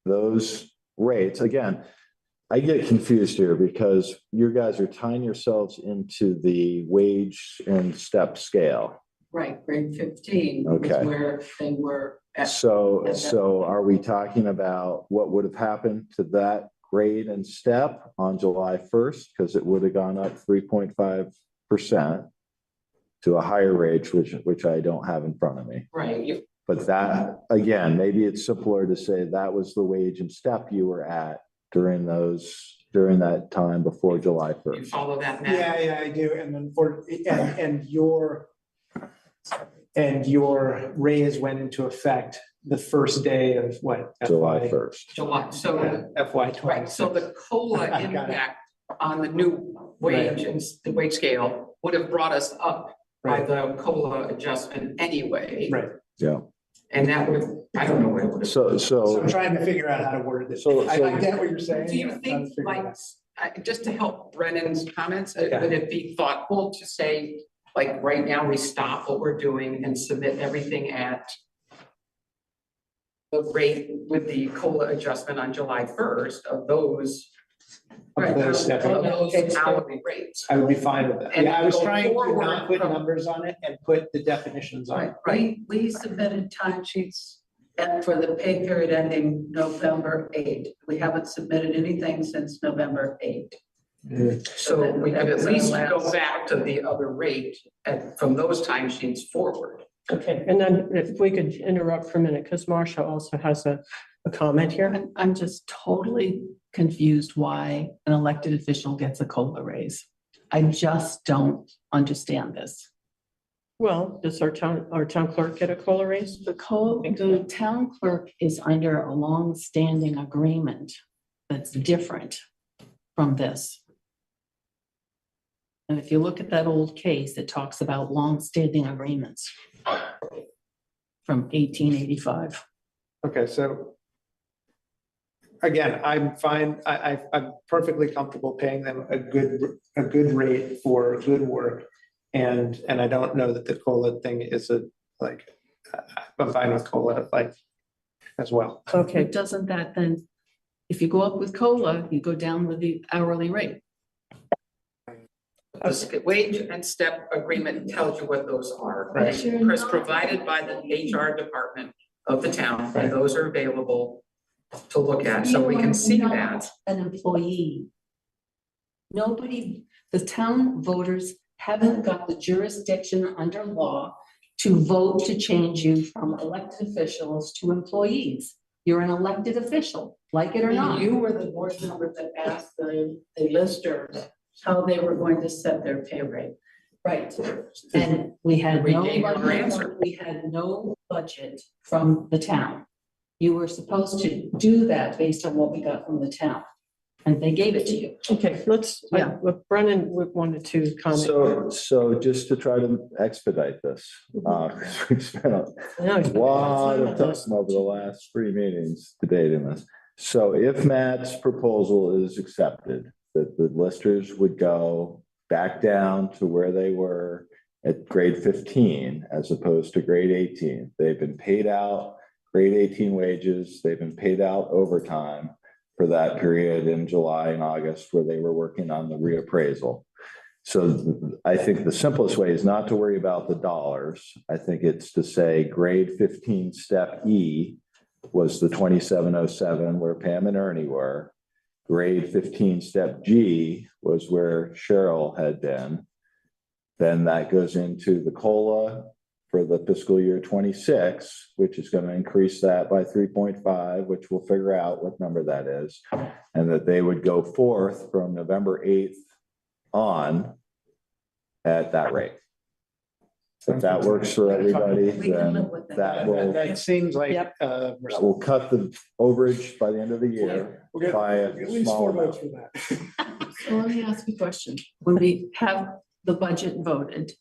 those rates, again, I get confused here because you guys are tying yourselves into the wage and step scale. Right, grade 15 was Okay. where they were So are we talking about what would have happened to that grade and step on July 1st? Because it would have gone up 3.5% to a higher rate, which I don't have in front of me. Right. But that, again, maybe it's simpler to say that was the wage and step you were at during that time before July You 1st. follow that, Matt? Yeah, I do. And then and your raise went into effect the first day of what? July 1st. July, so, FY right, so 26. the COLA Got it. impact on the new wage and the wage scale would have brought us up by Right. the COLA adjustment anyway. Right. Yeah. And that would, I don't know what it would have. So I'm trying to figure out how to word this. So- I get what you're saying. Do you I'm trying to think, figure it like, out. just to help Brennan's comments, Yeah. would it be thoughtful to say, like, right now, we stop what we're doing and submit everything at the rate with the COLA adjustment on July 1st of those Of those steps. of those hourly rates? I would be fine with that. And Yeah, I was go trying to forward not put from- numbers on it and put the definitions on it. We submitted timesheets and for the pay period ending November 8th. We haven't submitted anything since November 8th. So we could at That's our least go last- back to the other rate and from those timesheets forward. Okay, and then if we could interrupt for a minute, because Marcia also has a comment here. I'm just totally confused why an elected official gets a COLA raise. I just don't understand this. Well, does our town clerk get a COLA raise? The town clerk is under a long-standing agreement that's different from this. And if you look at that old case, it talks about long-standing agreements from 1885. Okay, so again, I'm fine. I'm perfectly comfortable paying them a good rate for good work. And I don't know that the COLA thing is I'm fine with COLA as well. Okay, But doesn't that then, if you go up with COLA, you go down with the hourly rate? The wage and step agreement tells you what those are. Right. Chris, provided by the HR department of the town, and those are available to look at, so we can see that. An employee. Nobody, the town voters haven't got the jurisdiction under law to vote to change you from elected officials to employees. You're an elected official, like it or not. You were the board member that asked the listers how they were going to set their pay rate. Right, and we had We no gave you our budget, answer. we had no budget from the town. You were supposed to do that based on what we got from the town, and they gave it to you. okay, Brennan wanted to comment. So just to try to expedite this, 'cause we've spent a No, lot of time over the last 3 meetings debating this. So if Matt's proposal is accepted, that the listers would go back down to where they were at grade 15 as opposed to grade 18. They've been paid out grade 18 wages. They've been paid out overtime for that period in July and August where they were working on the reappraisal. So I think the simplest way is not to worry about the dollars. I think it's to say grade 15 step E was the 2707 where Pam and Ernie were. Grade 15 step G was where Cheryl had been. Then that goes into the COLA for the fiscal year 26, which is going to increase that by 3.5, which we'll figure out what number that is. And that they would go forth from November 8th on at that rate. If that works for everybody, We can then live with that. that will, That seems like. Yep. that will cut the overage by the end of the year by a small amount. for that. So let me ask you a question. When we have the budget voted,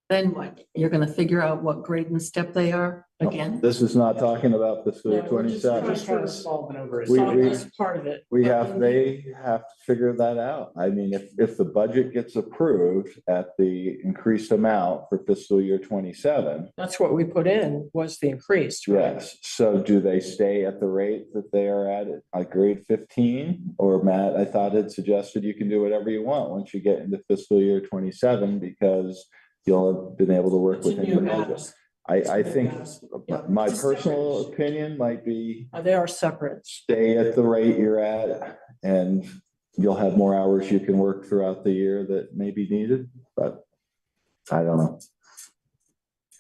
then what? You're gonna figure out what grade and step they are again? This is not talking about fiscal year No, we're just 27. trying to solve an overage. That's part of it. They have to figure that out. I mean, if the budget gets approved at the increased amount for fiscal year 27, That's what we put in was the increased. right? yes. So do they stay at the rate that they are at grade 15? Or Matt, I thought had suggested you can do whatever you want once you get into fiscal year 27 because you'll have been able to work It's a within new your budget. ask. I think Yeah. my personal opinion might be They are separate. stay at the rate you're at and you'll have more hours you can work throughout the year that may be needed, but I don't know.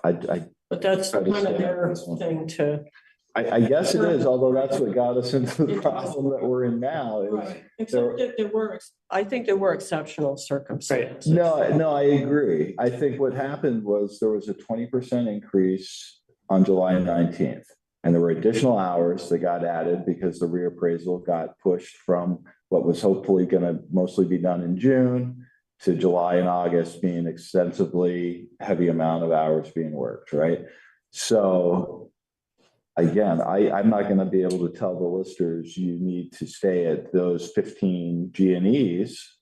But that's Try to kind of stay their on this one. thing to. I guess it is, although that's what got us into the problem that we're in now is. Right, except that there were, I think there were exceptional circumstances. No, I agree. I think what happened was there was a 20% increase on July 19th. And there were additional hours that got added because the reappraisal got pushed from what was hopefully going to mostly be done in June to July and August being extensively heavy amount of hours being worked, right? So again, I'm not going to be able to tell the listers you need to stay at those 15 G&Es.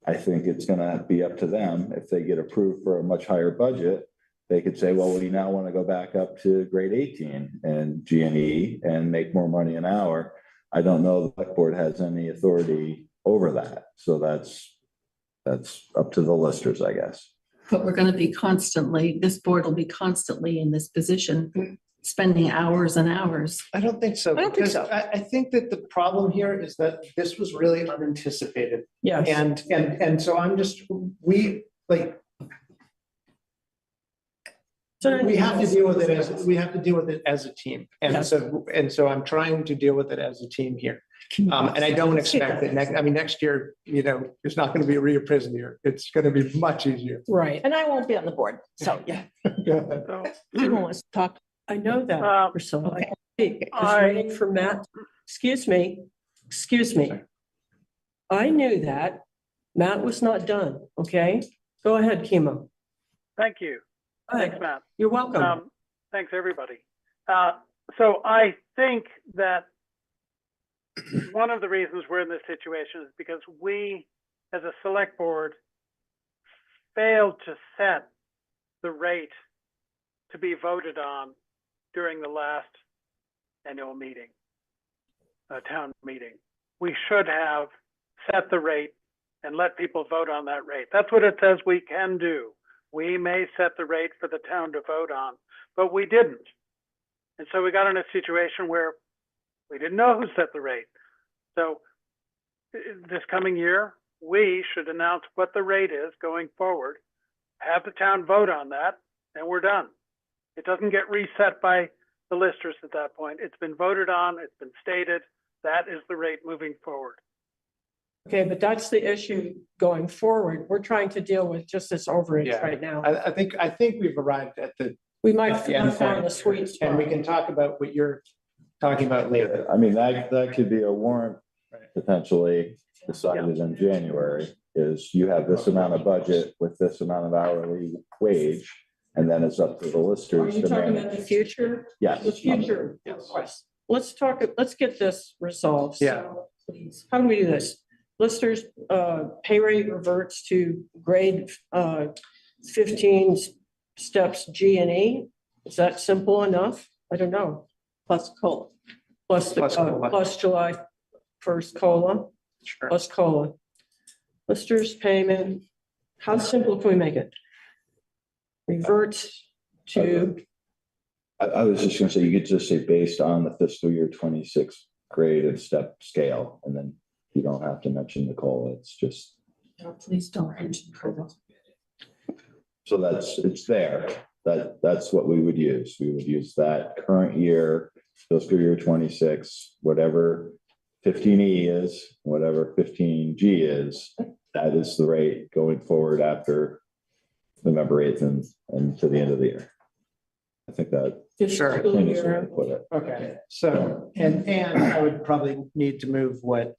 I think it's going to be up to them. If they get approved for a much higher budget, they could say, well, we now want to go back up to grade 18 and G&E and make more money an hour. I don't know the select board has any authority over that. So that's up to the listers, I guess. But we're going to be constantly, this board will be constantly in this position, spending hours and hours. I don't think so. I don't think because so. I think that the problem here is that this was really unanticipated. Yes. And so I'm just, we have to deal with it as a team. And Yes. so I'm trying to deal with it as a team here. And I don't expect that next year, it's not going to be a reappraisal year. It's going to be much easier. Right. And I won't be on the board, so yeah. People wants to talk. I know that, Priscilla. I can speak. I was waiting for Matt. Excuse me. I knew that. Matt was not done, okay? Go ahead, Kimo. Thank you. Go ahead. Thanks, Matt. You're welcome. Thanks, everybody. So I think that one of the reasons we're in this situation is because we, as a select board, failed to set the rate to be voted on during the last annual meeting, town meeting. We should have set the rate and let people vote on that rate. That's what it says we can do. We may set the rate for the town to vote on, but we didn't. And so we got in a situation where we didn't know who set the rate. So this coming year, we should announce what the rate is going forward, have the town vote on that, and we're done. It doesn't get reset by the listers at that point. It's been voted on, it's been stated, that is the rate moving forward. Okay, but that's the issue going forward. We're trying to deal with just this overage Yeah. right now. I think we've arrived at the We might at the end have found point. the sweet spot. And we can talk about what you're talking about later. I mean, that could be a warrant potentially decided in January, is you have this amount of budget with this amount of hourly wage, and then it's up to the Are listers you to talking manage. about the future? Yes. The future request. Let's get this resolved. Yeah. So, please, how do we do this? Listers, pay rate reverts to grade 15 steps G&E. Is that simple enough? I don't know. Plus COLA. Plus COLA. plus July 1st COLA, Sure. plus COLA. Listers payment, how simple can we make it? Reverts to, I was just gonna say, you could just say based on the fiscal year 26 grade and step scale, and then you don't have to mention the COLA. It's just, Please don't mention COLA. so it's there. That's what we would use. We would use that current year, fiscal year 26, whatever 15E is, whatever 15G is, that is the rate going forward after November 8th and to the end of the year. I think that. Sure. cleanest way to put it. Okay, so, and I would probably need to move what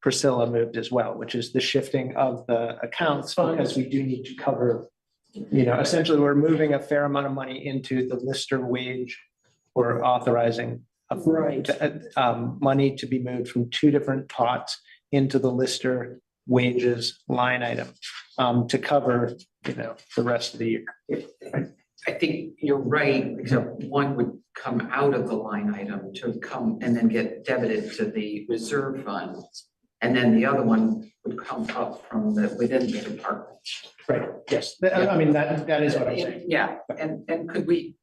Priscilla moved as well, which is the shifting of the accounts, because we do need to cover, essentially, we're moving a fair amount of money into the lister wage or authorizing Right. money to be moved from two different pots into the lister wages line item to cover, the rest of the year. I think you're right, except one would come out of the line item to come and then get debited to the reserve fund. And then the other one would come up from within the department. Right, yes, I mean, that is what I'm saying. Yeah, and could we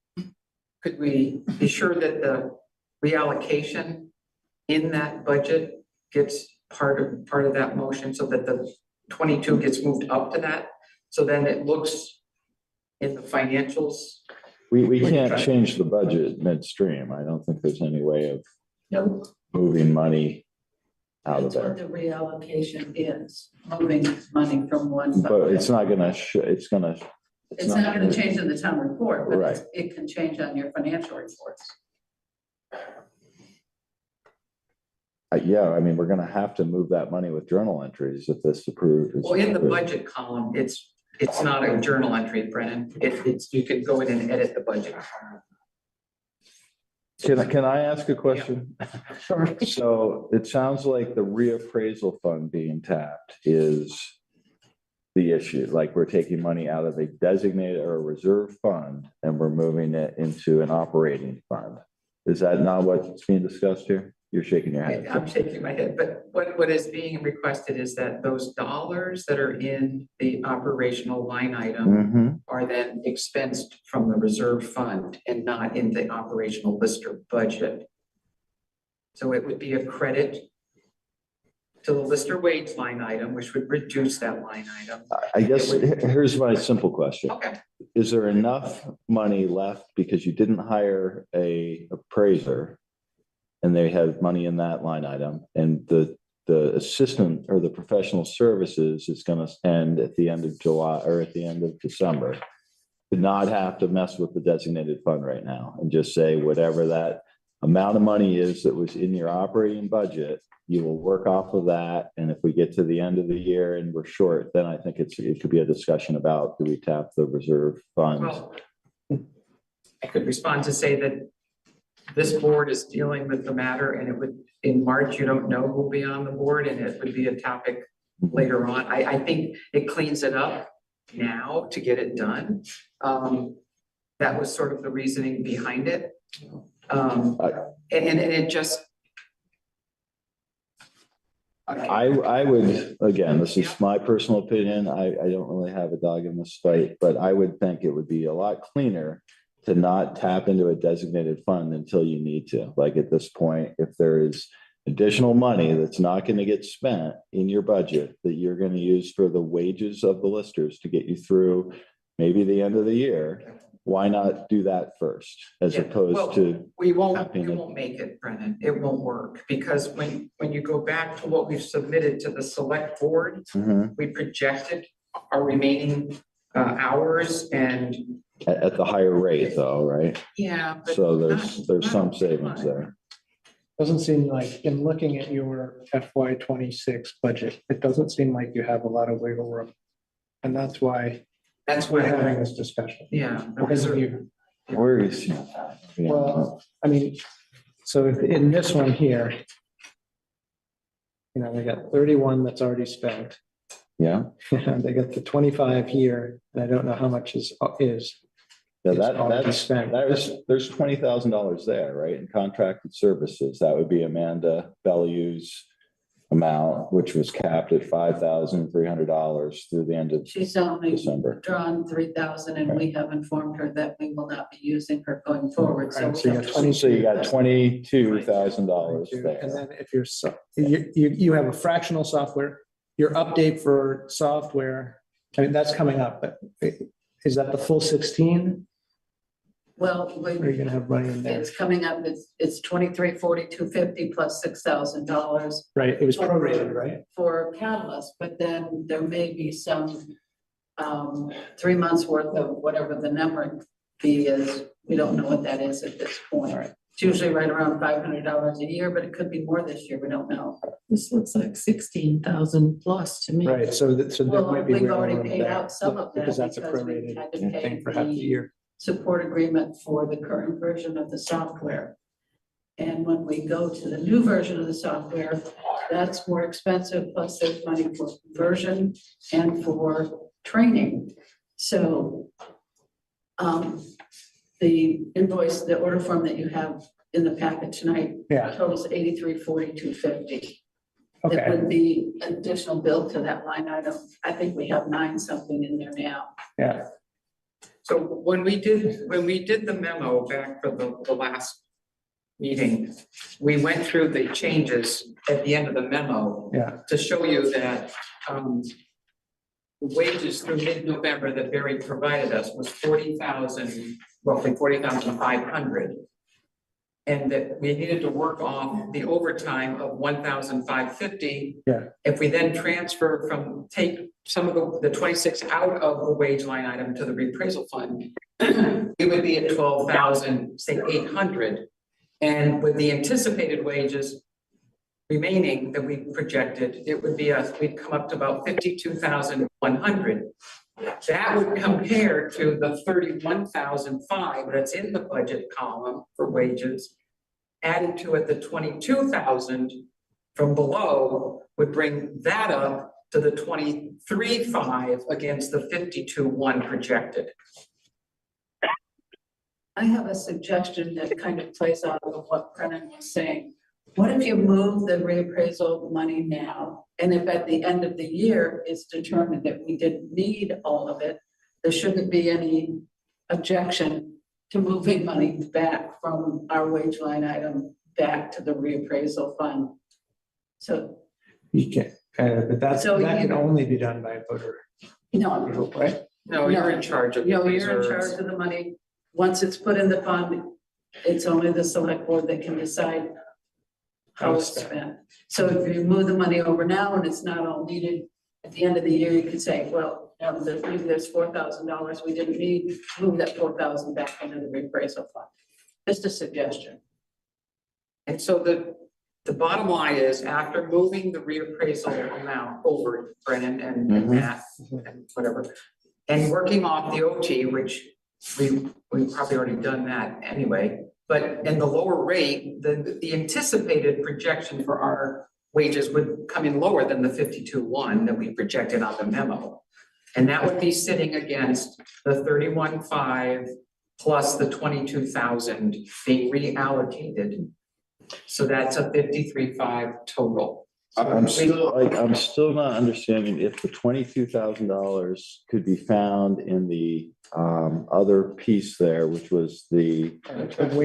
could we be sure that the reallocation in that budget gets part of that motion so that the 22 gets moved up to that? So then it looks in the financials. We can't change the budget midstream. I don't think there's any way of Nope. moving money out of That's what there. the reallocation is, moving money from one. But it's not gonna, it's gonna. It's not gonna change in the town report, but Right. it can change on your financial reports. Yeah, I mean, we're gonna have to move that money with journal entries if this approved. Well, in the budget column, it's not a journal entry, Brennan. It's, you can go in and edit the budget. Can I ask a question? Sure. So it sounds like the reappraisal fund being tapped is the issue, like we're taking money out of a designated or a reserve fund and we're moving it into an operating fund. Is that not what's being discussed here? You're shaking your head. I'm shaking my head, but what is being requested is that those dollars that are in the operational line item Mhm. are then expensed from the reserve fund and not in the operational lister budget. So it would be a credit to the lister wage line item, which would reduce that line item. I guess here's my simple question. Okay. Is there enough money left because you didn't hire a appraiser and they have money in that line item and the assistant or the professional services is going to end at the end of July or at the end of December, to not have to mess with the designated fund right now and just say whatever that amount of money is that was in your operating budget, you will work off of that. And if we get to the end of the year and we're short, then I think it could be a discussion about, do we tap the reserve funds? Well, I could respond to say that this board is dealing with the matter and it would, in March, you don't know who'll be on the board and it would be a topic later on. I think it cleans it up now to get it done. That was sort of the reasoning behind it. And it just. I would, again, this is my personal opinion. I don't really have a dog in this fight, but I would think it would be a lot cleaner to not tap into a designated fund until you need to. Like at this point, if there is additional money that's not going to get spent in your budget that you're going to use for the wages of the listers to get you through maybe the end of the year, why not do that first as opposed to we won't tapping it? make it, Brennan. It won't work because when you go back to what we've submitted to the select board, Mhm. we projected our remaining hours and At the higher rate though, right? yeah. But So there's some savings there. Doesn't seem like, in looking at your FY 26 budget, it doesn't seem like you have a lot of wiggle room. And that's why we're having this discussion. Yeah. Because of you. Where is that? Well, I mean, so if in this one here, you know, they got 31 that's already spent. Yeah, They got the 25 here, and I don't know how much is. yeah, It's already that's, spent. there's $20,000 there, right? In contracted services, that would be Amanda Bellew's amount, which was capped at $5,300 through the end of She's only December. drawn 3,000 and we have informed her that we will not be using her going forward. So Right, so you got So you got $22,000 And there. then if you're, you have a fractional software, your update for software, I mean, that's coming up, but is that the full 16? Well, Or are you gonna have money in there? it's coming up, it's 2340,250 plus $6,000 Right, it was prorated, right? for Catalyst, but then there may be some 3 months worth of whatever the numbering fee is. We don't know what that is at this point. All right. It's usually right around $500 a year, but it could be more this year. We don't know. This looks like 16,000 plus to me. Right, so that there Well, might be. we've wiggle already room paid there, out some of that Because that's a because we prorated had to thing pay for half the the year. support agreement for the current version of the software. And when we go to the new version of the software, that's more expensive, plus there's money for conversion and for training. So the invoice, the order form that you have in the packet tonight Yeah, totals 834250. It okay, would be additional bill to that line item. I think we have 9 something in there now. yeah. So when we did the memo back for the last meeting, we went through the changes at the end of the memo. Yeah. To show you that, wages through mid-November that Barry provided us was roughly 40,500. And that we needed to work off the overtime of 1,550. Yeah. If we then transfer take some of the 26 out of the wage line item to the reappraisal fund, it would be at 12,000, say 800. And with the anticipated wages remaining that we projected, it would be we'd come up to about 52,100. That would compare to the 31,005 that's in the budget column for wages. Added to it the 22,000 from below would bring that up to the 23,500 against the 52,100 projected. I have a suggestion that kind of plays out of what Brennan was saying. What if you move the reappraisal money now? And if at the end of the year it's determined that we didn't need all of it, there shouldn't be any objection to moving money back from our wage line item back to the reappraisal fund. So You can't, but that can only be done by a voter, no, right? No, you're in charge of you're in reserves. charge of the money. Once it's put in the fund, it's only the select board that can decide how it's spent. So if you move the money over now and it's not all needed, at the end of the year, you could say, well, maybe there's $4,000 we didn't need, move that 4,000 back into the reappraisal fund. Just a suggestion. And so the bottom line is, after moving the reappraisal amount over, Brennan and Matt and whatever, and working off the OT, which we've probably already done that anyway, but in the lower rate, the anticipated projection for our wages would come in lower than the 52,100 that we projected on the memo. And that would be sitting against the 31,500 plus the 22,000 being reallocated. So that's a 53,500 total. I'm still not understanding if the $22,000 could be found in the other piece there, which was the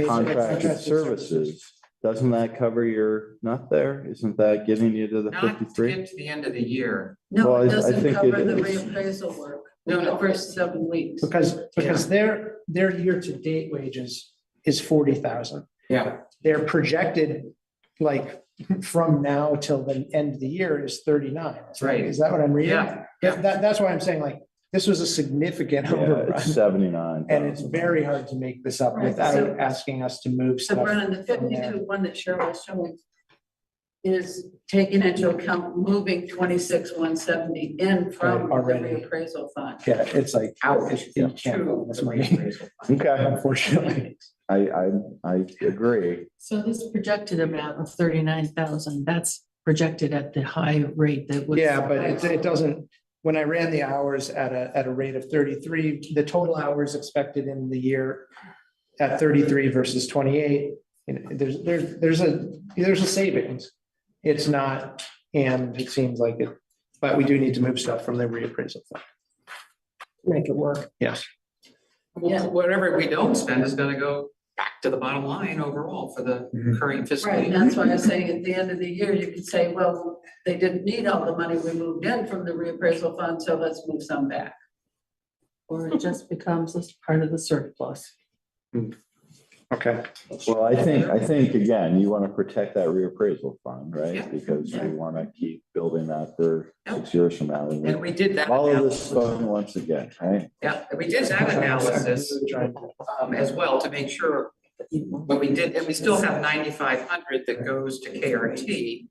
contracted services. Doesn't that cover your nut there? Isn't that getting you to the Not 53? to get to the end of the year. No, Well, it I doesn't think cover it the is. reappraisal work. No, no. The first 7 weeks. Because their year-to-date wages is 40,000. Yeah. Their projected, like, from now till the end of the year is 39. Right. Is that what I'm reading? Yeah. That's why I'm saying, like, this was a significant Yeah, overrun. it's 79. And it's very hard to make this up Right, without so- asking us to move So stuff. Brennan, the from there. 52,100 that Cheryl was showing is taking into account moving 26,170 in from the Already. reappraisal fund. Yeah, it's like, Out you can't move this money, Okay, unfortunately. I agree. So this projected amount of 39,000, that's projected at the high rate that was. Yeah, but it doesn't, when I ran the hours at a rate of 33, the total hours expected in the year at 33 versus 28, you know, there's a savings. It's not, and it seems like it, but we do need to move stuff from the reappraisal fund. Make it work. Yes. Yeah. Whatever we don't spend is gonna go back to the bottom line overall for the current fiscal Right, and year. that's why I'm saying at the end of the year, you could say, well, they didn't need all the money we moved in from the reappraisal fund, so let's move some back. Or it just becomes a part of the surplus. Okay. Well, I think again, you want to protect that reappraisal fund, right? Yeah. Because Yeah. we want to keep building that for 6 years from now. And we did that. Follow this fund once again, right? Yeah, and we did that analysis as well to make sure, but we did, and we still have 9,500 that goes to KRT.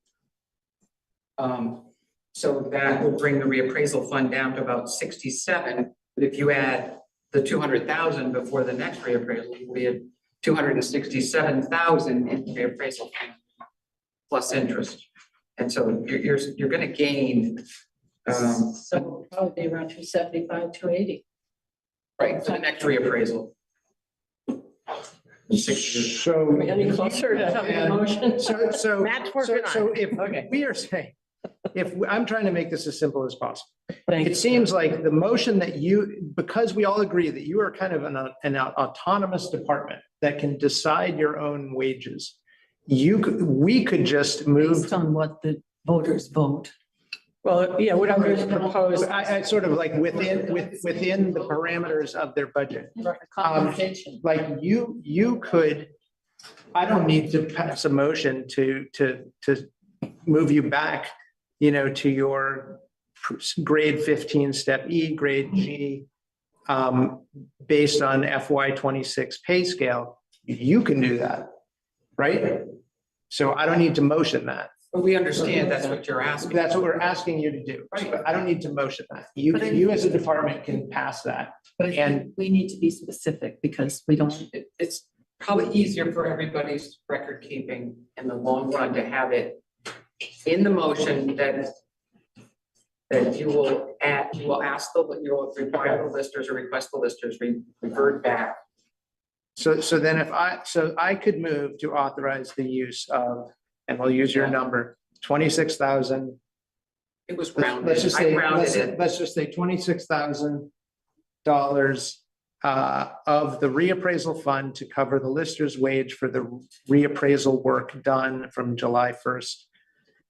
So that will bring the reappraisal fund down to about 67, but if you add the 200,000 before the next reappraisal, we had 267,000 in reappraisal fund plus interest. And so you're gonna gain, So it'll probably be around 275, 280. right, for the next reappraisal. 6 years. So. Are we any closer to having a motion? So Matt's working on so it. if we are saying I'm trying to make this as simple as possible. Thank It you. seems like the motion that because we all agree that you are kind of an autonomous department that can decide your own wages. We could just move. Based on what the voters vote. Well, yeah, whatever is proposed. I sort of like within the parameters of their budget. Compensation. Like you could, I don't need to pass a motion to move you back, to your grade 15, step E, grade G, based on FY26 pay scale. You can do that, right? So I don't need to motion that. But we understand that's what you're asking. That's what we're asking you to do, but I don't need to motion that. You as a department can pass that. But And- we need to be specific because we don't. It's probably easier for everybody's record keeping in the long run to have it in the motion that you will ask you will require the listers or request the listers revert back. So then I could move to authorize the use of, and we'll use your number, 26,000. It was rounded. Let's just I say, rounded it. let's just say $26,000 of the reappraisal fund to cover the lister's wage for the reappraisal work done from July 1st,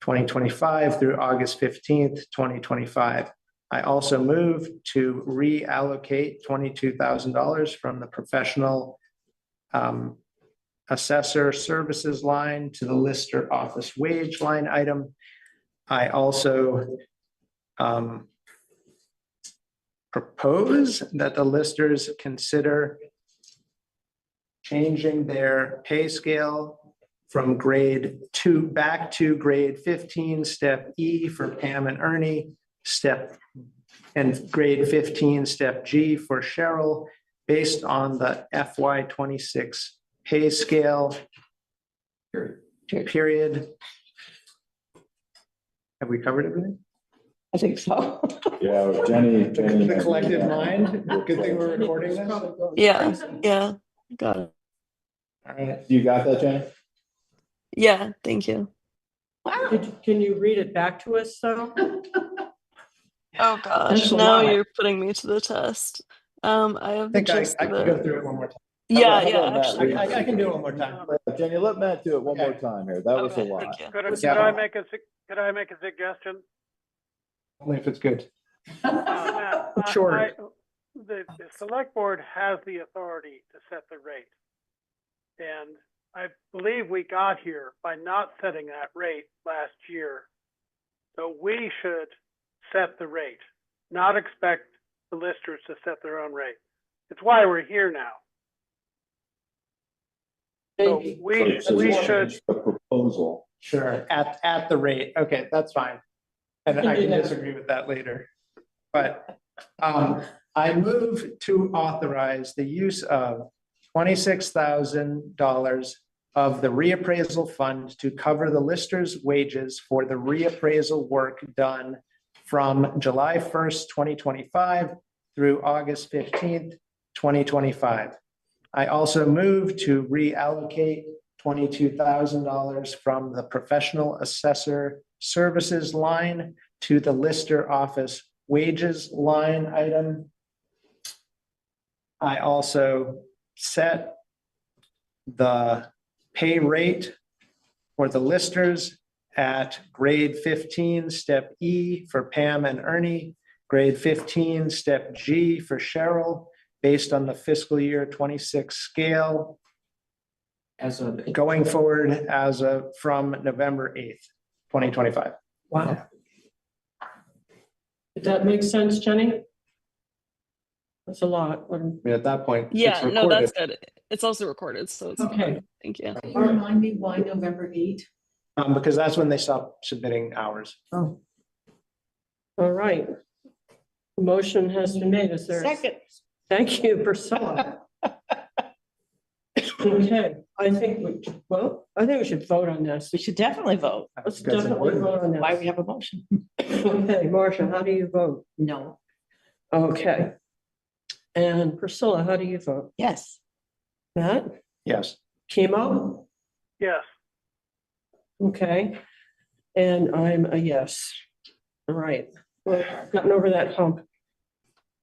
2025 through August 15th, 2025. I also move to reallocate $22,000 from the professional assessor services line to the lister office wage line item. I also propose that the listers consider changing their pay scale from grade 2 back to grade 15, step E for Pam and Ernie, and grade 15, step G for Cheryl, based on the FY26 pay scale. Period. Have we covered everything? I think so. Yeah, Jenny. The collective mind. Good thing we're recording this. All Yeah, got it. right. You got that, Jenny? Yeah, thank you. Can you read it back to us, though? Oh gosh, That's a now lot. you're putting me to the test. I have I the think I gist can of go it. through it one more time. Yeah, Hold yeah, on, Matt. actually. I can do it one more time. Jenny, let Matt do it one more time here. That was a Okay, lot. thank you. Could Yeah. I make a suggestion? Only if it's good. Matt, Sure. The select board has the authority to set the rate. And I believe we got here by not setting that rate last year. So we should set the rate, not expect the listers to set their own rate. It's why we're here now. So we should. A proposal. Sure, at the rate. Okay, that's fine. And I can disagree with that later. But I move to authorize the use of $26,000 of the reappraisal fund to cover the lister's wages for the reappraisal work done from July 1st, 2025 through August 15th, 2025. I also move to reallocate $22,000 from the professional assessor services line to the lister office wages line item. I also set the pay rate for the listers at grade 15, step E for Pam and Ernie, grade 15, step G for Cheryl, based on the fiscal year 26 scale As of going forward from November 8th, 2025. Wow. Did that make sense, Jenny? That's a lot. I mean, at that point, it's Yeah, no, recorded. that's good. It's also recorded, so it's Okay. fine. Thank you. Can you remind me why November 8? Because that's when they stop submitting hours. Oh. All right. Motion has been made. Is there? Second. Thank you, Priscilla. Okay, I think we should vote on this. We should definitely vote. Let's That's definitely important. vote on this. Why we have a motion? Okay, Marcia, how do you vote? No. Okay. And Priscilla, how do you vote? Yes. Matt? Yes. Chemo? Yes. Okay. And I'm a yes. All right, well, gotten over that hump.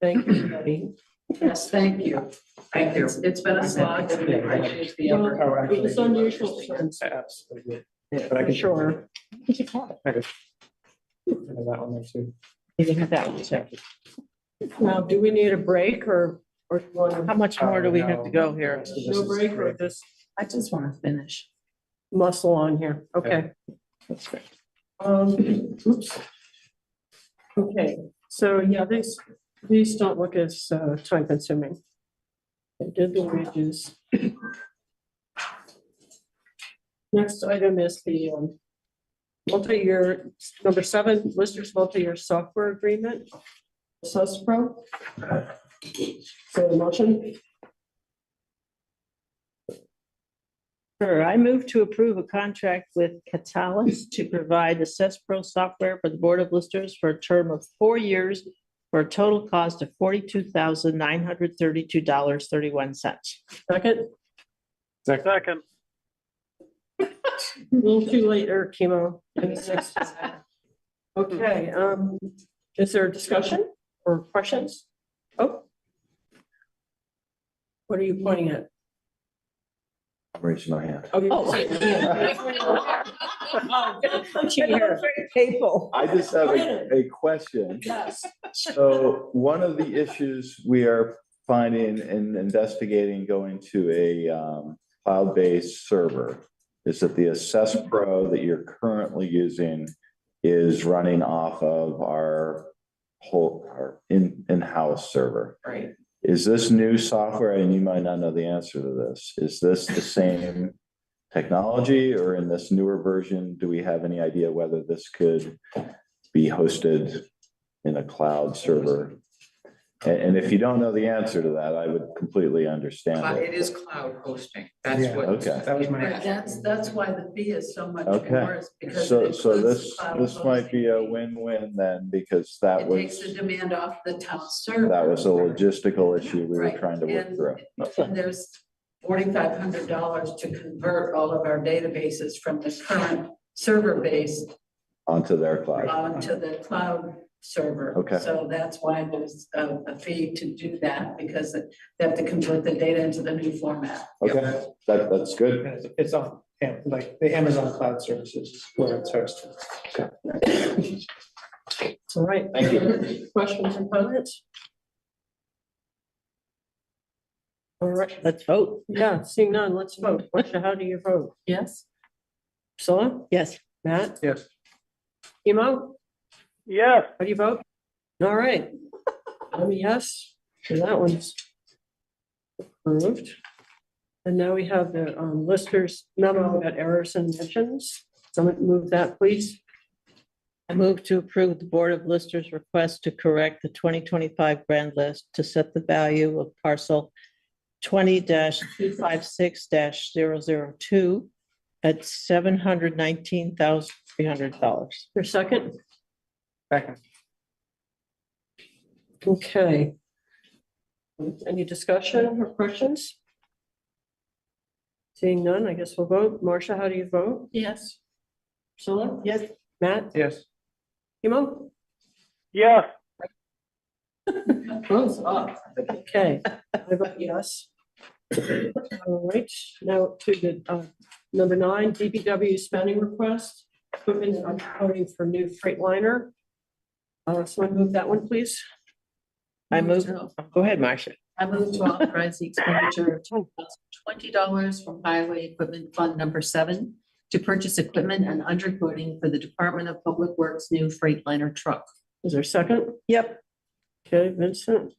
Thank you, Betty. Yes, thank you. Thank you. It's been a slog. And we appreciate the effort. Oh, actually, It's unusual. But I can Sure. I could- I have that one there too. You can have that one, too. Now, do we need a break or do you want How much more do we have to go here? no break or just I just want to finish. muscle on here? Okay. That's great. Oops. Okay, so yeah, these don't look as time consuming. I did the wages. Next item is the multi-year, number 7, listers multi-year software agreement. AssessPro. So the motion, Sure, I move to approve a contract with Catalyst to provide AssessPro software for the Board of Listers for a term of 4 years for a total cost of $42,932.31. second, Second, a little too late, or chemo. Okay, is there a discussion or questions? Oh. What are you pointing at? Raising my hand. People. I just have a question. Yes. So one of the issues we are finding and investigating going to a cloud-based server is that the AssessPro that you're currently using is running off of our in-house server. Right. Is this new software, and you might not know the answer to this, is this the same technology, or in this newer version, do we have any idea whether this could be hosted in a cloud server? And if you don't know the answer to that, I would completely understand It it. is cloud hosting. That's Yeah. what. Okay. That was my. That's why the fee is so much Okay. more, is because. So, it so includes this, cloud this might be a hosting. win-win then, because that It takes the was, demand off the town server. that was a logistical issue we were Right, trying to work and- through. And there's $4,500 to convert all of our databases from the current server base Onto their cloud. onto the cloud server. Okay. So that's why there's a fee to do that, because they have to convert the data into the new format. Okay, that's good. It's on, like, the Amazon Cloud Services where it's hosted. All right. Thank you. Questions and comments? All right, Let's vote. yeah, seeing none, let's vote. Marcia, how do you vote? Yes? Priscilla? Yes. Matt? Yes. Emo? yes, How do you vote? All right. I'm a yes, so that one's approved. And now we have the listers memo about errors and omissions. Someone move that, please. I move to approve the Board of Listers request to correct the 2025 grand list to set the value of parcel 20-256-002 at $719,300. Your second? Second. Okay. Any discussion or questions? Seeing none, I guess we'll vote. Marcia, how do you vote? Yes. Priscilla? Yes. Matt? Yes. Emo? yes, Close up. Okay, I vote yes. All right, now to the number 9, DPW spending request, equipment and undercoating for new Freightliner. So I move that one, please. I move, go ahead, Marcia. I move to authorize the expenditure of $20 from Highway Equipment Fund number 7 to purchase equipment and undercoating for the Department of Public Works new Freightliner truck. Is there a second? Yep. Okay, Vincent.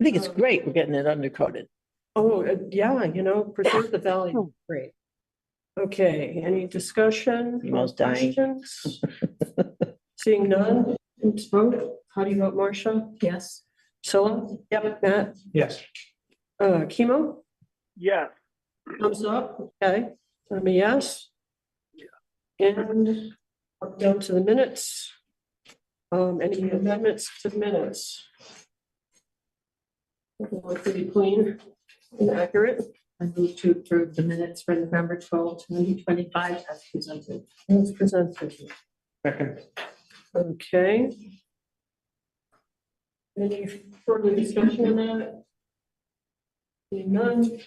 I think it's great we're getting it undercoated. Oh, yeah, preserve the value. Great. Okay, any discussion? Emo's dying. Questions? Seeing none, let's vote. How do you vote, Marcia? Yes. Priscilla? Yep. Matt? Yes. Chemo? yes. Thumbs up, okay, I'm a yes. And down to the minutes. Any amendments to the minutes? Pretty clean and accurate. I move to approve the minutes for November 12, 2025 as presented. As presented. Second. Okay. Any further discussion on that? Seeing none.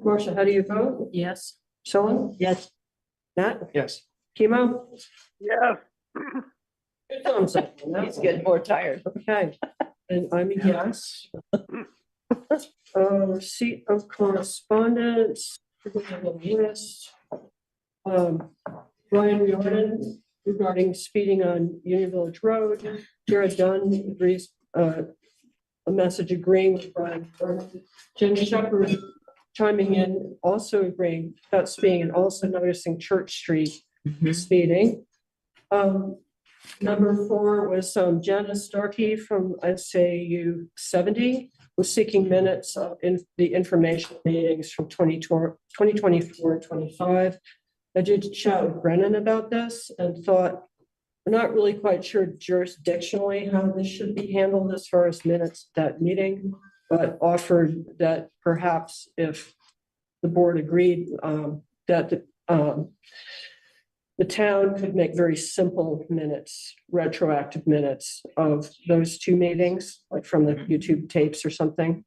Marcia, how do you vote? Yes. Sean? Yes. Matt? Yes. Chemo? Yes. Good thumbs up on that He's one. getting more tired. Okay, and I'm a yes. Receipt of correspondence. List. Brian Riordan regarding speeding on Union Village Road. Jared Dunn agrees, a message agreeing with Brian. Jen Shepherd chiming in, also agreeing about speeding and also noticing Church Street speeding. Number 4 was Janice Starkey from SAU 70 was seeking minutes of the information meetings from 2024 and 25. I did chat with Brennan about this and thought, we're not really quite sure jurisdictionally how this should be handled as far as minutes of that meeting, but offered that perhaps if the board agreed that the town could make very simple minutes, retroactive minutes of those 2 meetings, like from the YouTube tapes or something,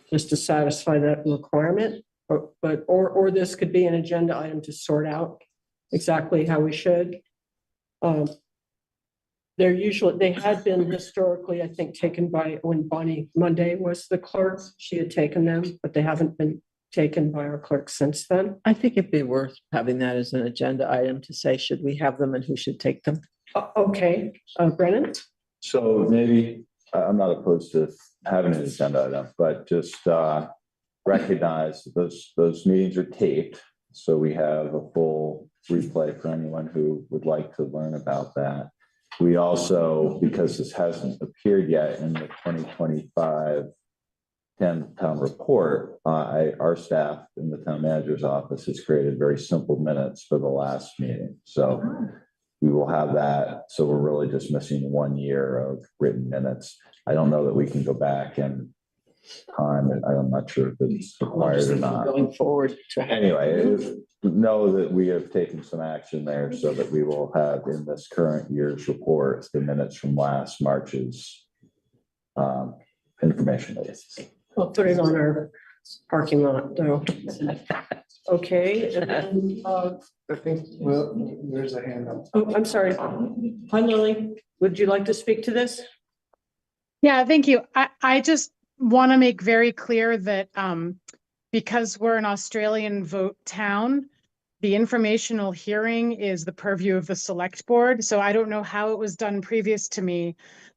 just to satisfy that requirement. Or this could be an agenda item to sort out exactly how we should. They had been historically, I think, taken by when Bonnie Monday was the clerk. She had taken them, but they haven't been taken by our clerk since then. I think it'd be worth having that as an agenda item to say, should we have them and who should take them? Okay, Brennan? So maybe, I'm not opposed to having an agenda item, but just recognize that those meetings are taped. So we have a full replay for anyone who would like to learn about that. We also, because this hasn't appeared yet in the 2025 town report, our staff in the town manager's office has created very simple minutes for the last meeting. So we will have that. So we're really just missing 1 year of written minutes. I don't know that we can go back and time it. I'm not sure if it's required or not. Going forward. Anyway, know that we have taken some action there so that we will have in this current year's report the minutes from last March's information. We'll put it on our parking lot, though. Okay, and then, I think, well, there's a hand up. oh, I'm sorry. Hi, Lily. Would you like to speak to this? Yeah, thank you. I just want to make very clear that because we're an Australian vote town, the informational hearing is the purview of the select board. So I don't know how it was done previous to me,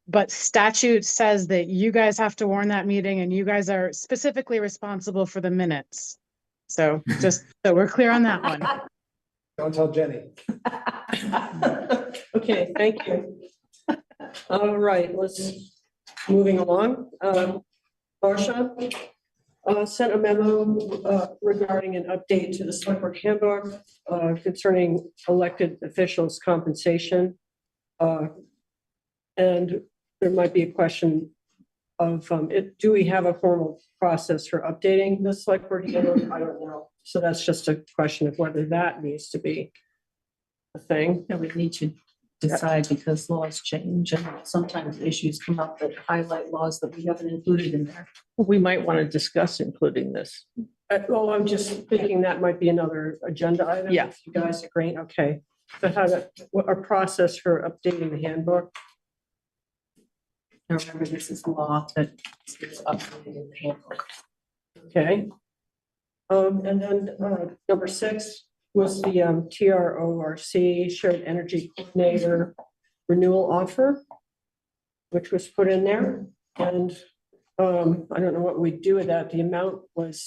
but statute says that you guys have to warn that meeting and you guys are specifically responsible for the minutes. So just so we're clear on that one. Don't tell Jenny. Okay, thank you. All right, moving along. Marcia sent a memo regarding an update to the select board handbook concerning elected officials' compensation. And there might be a question of, do we have a formal process for updating the select board handbook? I don't know. So that's just a question of whether that needs to be a thing. Yeah, we need to decide because laws change and sometimes issues come up that highlight laws that we haven't included in there. We might want to discuss including this. Well, I'm just thinking that might be another agenda item. Yeah. If you guys agree, okay. So how what a process for updating the handbook? Now, remember, this is law that is updated in the handbook. Okay. And then number 6 was the TRORC Shared Energy Coordinator renewal offer, which was put in there. And I don't know what we do with that. The amount was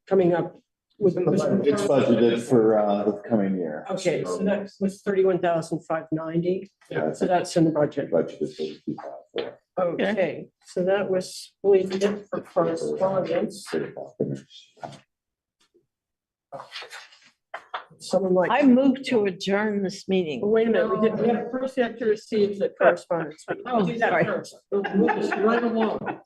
coming up with. It's budgeted for the coming year. Okay, so that was 31,590. Yeah. So that's in the budget. Budget is 52,500. Okay, so that was really it for correspondence. Someone like. I move to adjourn this meeting. Wait a minute, we have first have to receive the correspondence. Oh, Do that sorry. first. We'll move this right along.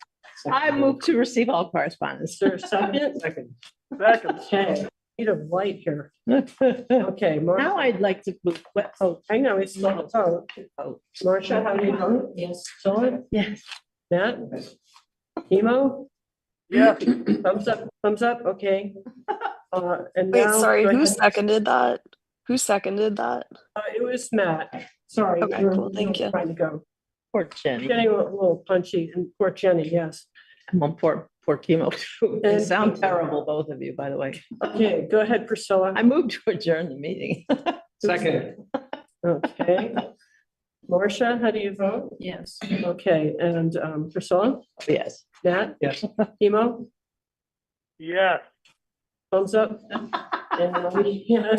I move to receive all correspondence. Is there a second? Second. Second. Okay, need a light here. Okay, Now I'd like to move, oh, I know, it's not, oh, Marcia, how do you vote? Yes. Solid? yes. Matt? Emo? Yeah, Thumbs up, okay. And Wait, now. sorry, go who ahead. seconded that? Who seconded that? It was Matt, sorry. Okay, we're- cool, thank we're you. Trying to go, Poor Jenny. getting a little punchy, and poor Jenny, yes. Come on, poor chemo. You And- sound terrible, both of you, by the way. Okay, go ahead, Priscilla. I moved to adjourn the meeting. Second. Okay. Marcia, how do you vote? Yes. Okay, and Priscilla, Yes. Matt, Yes. Emo, yes. thumbs up. And yes.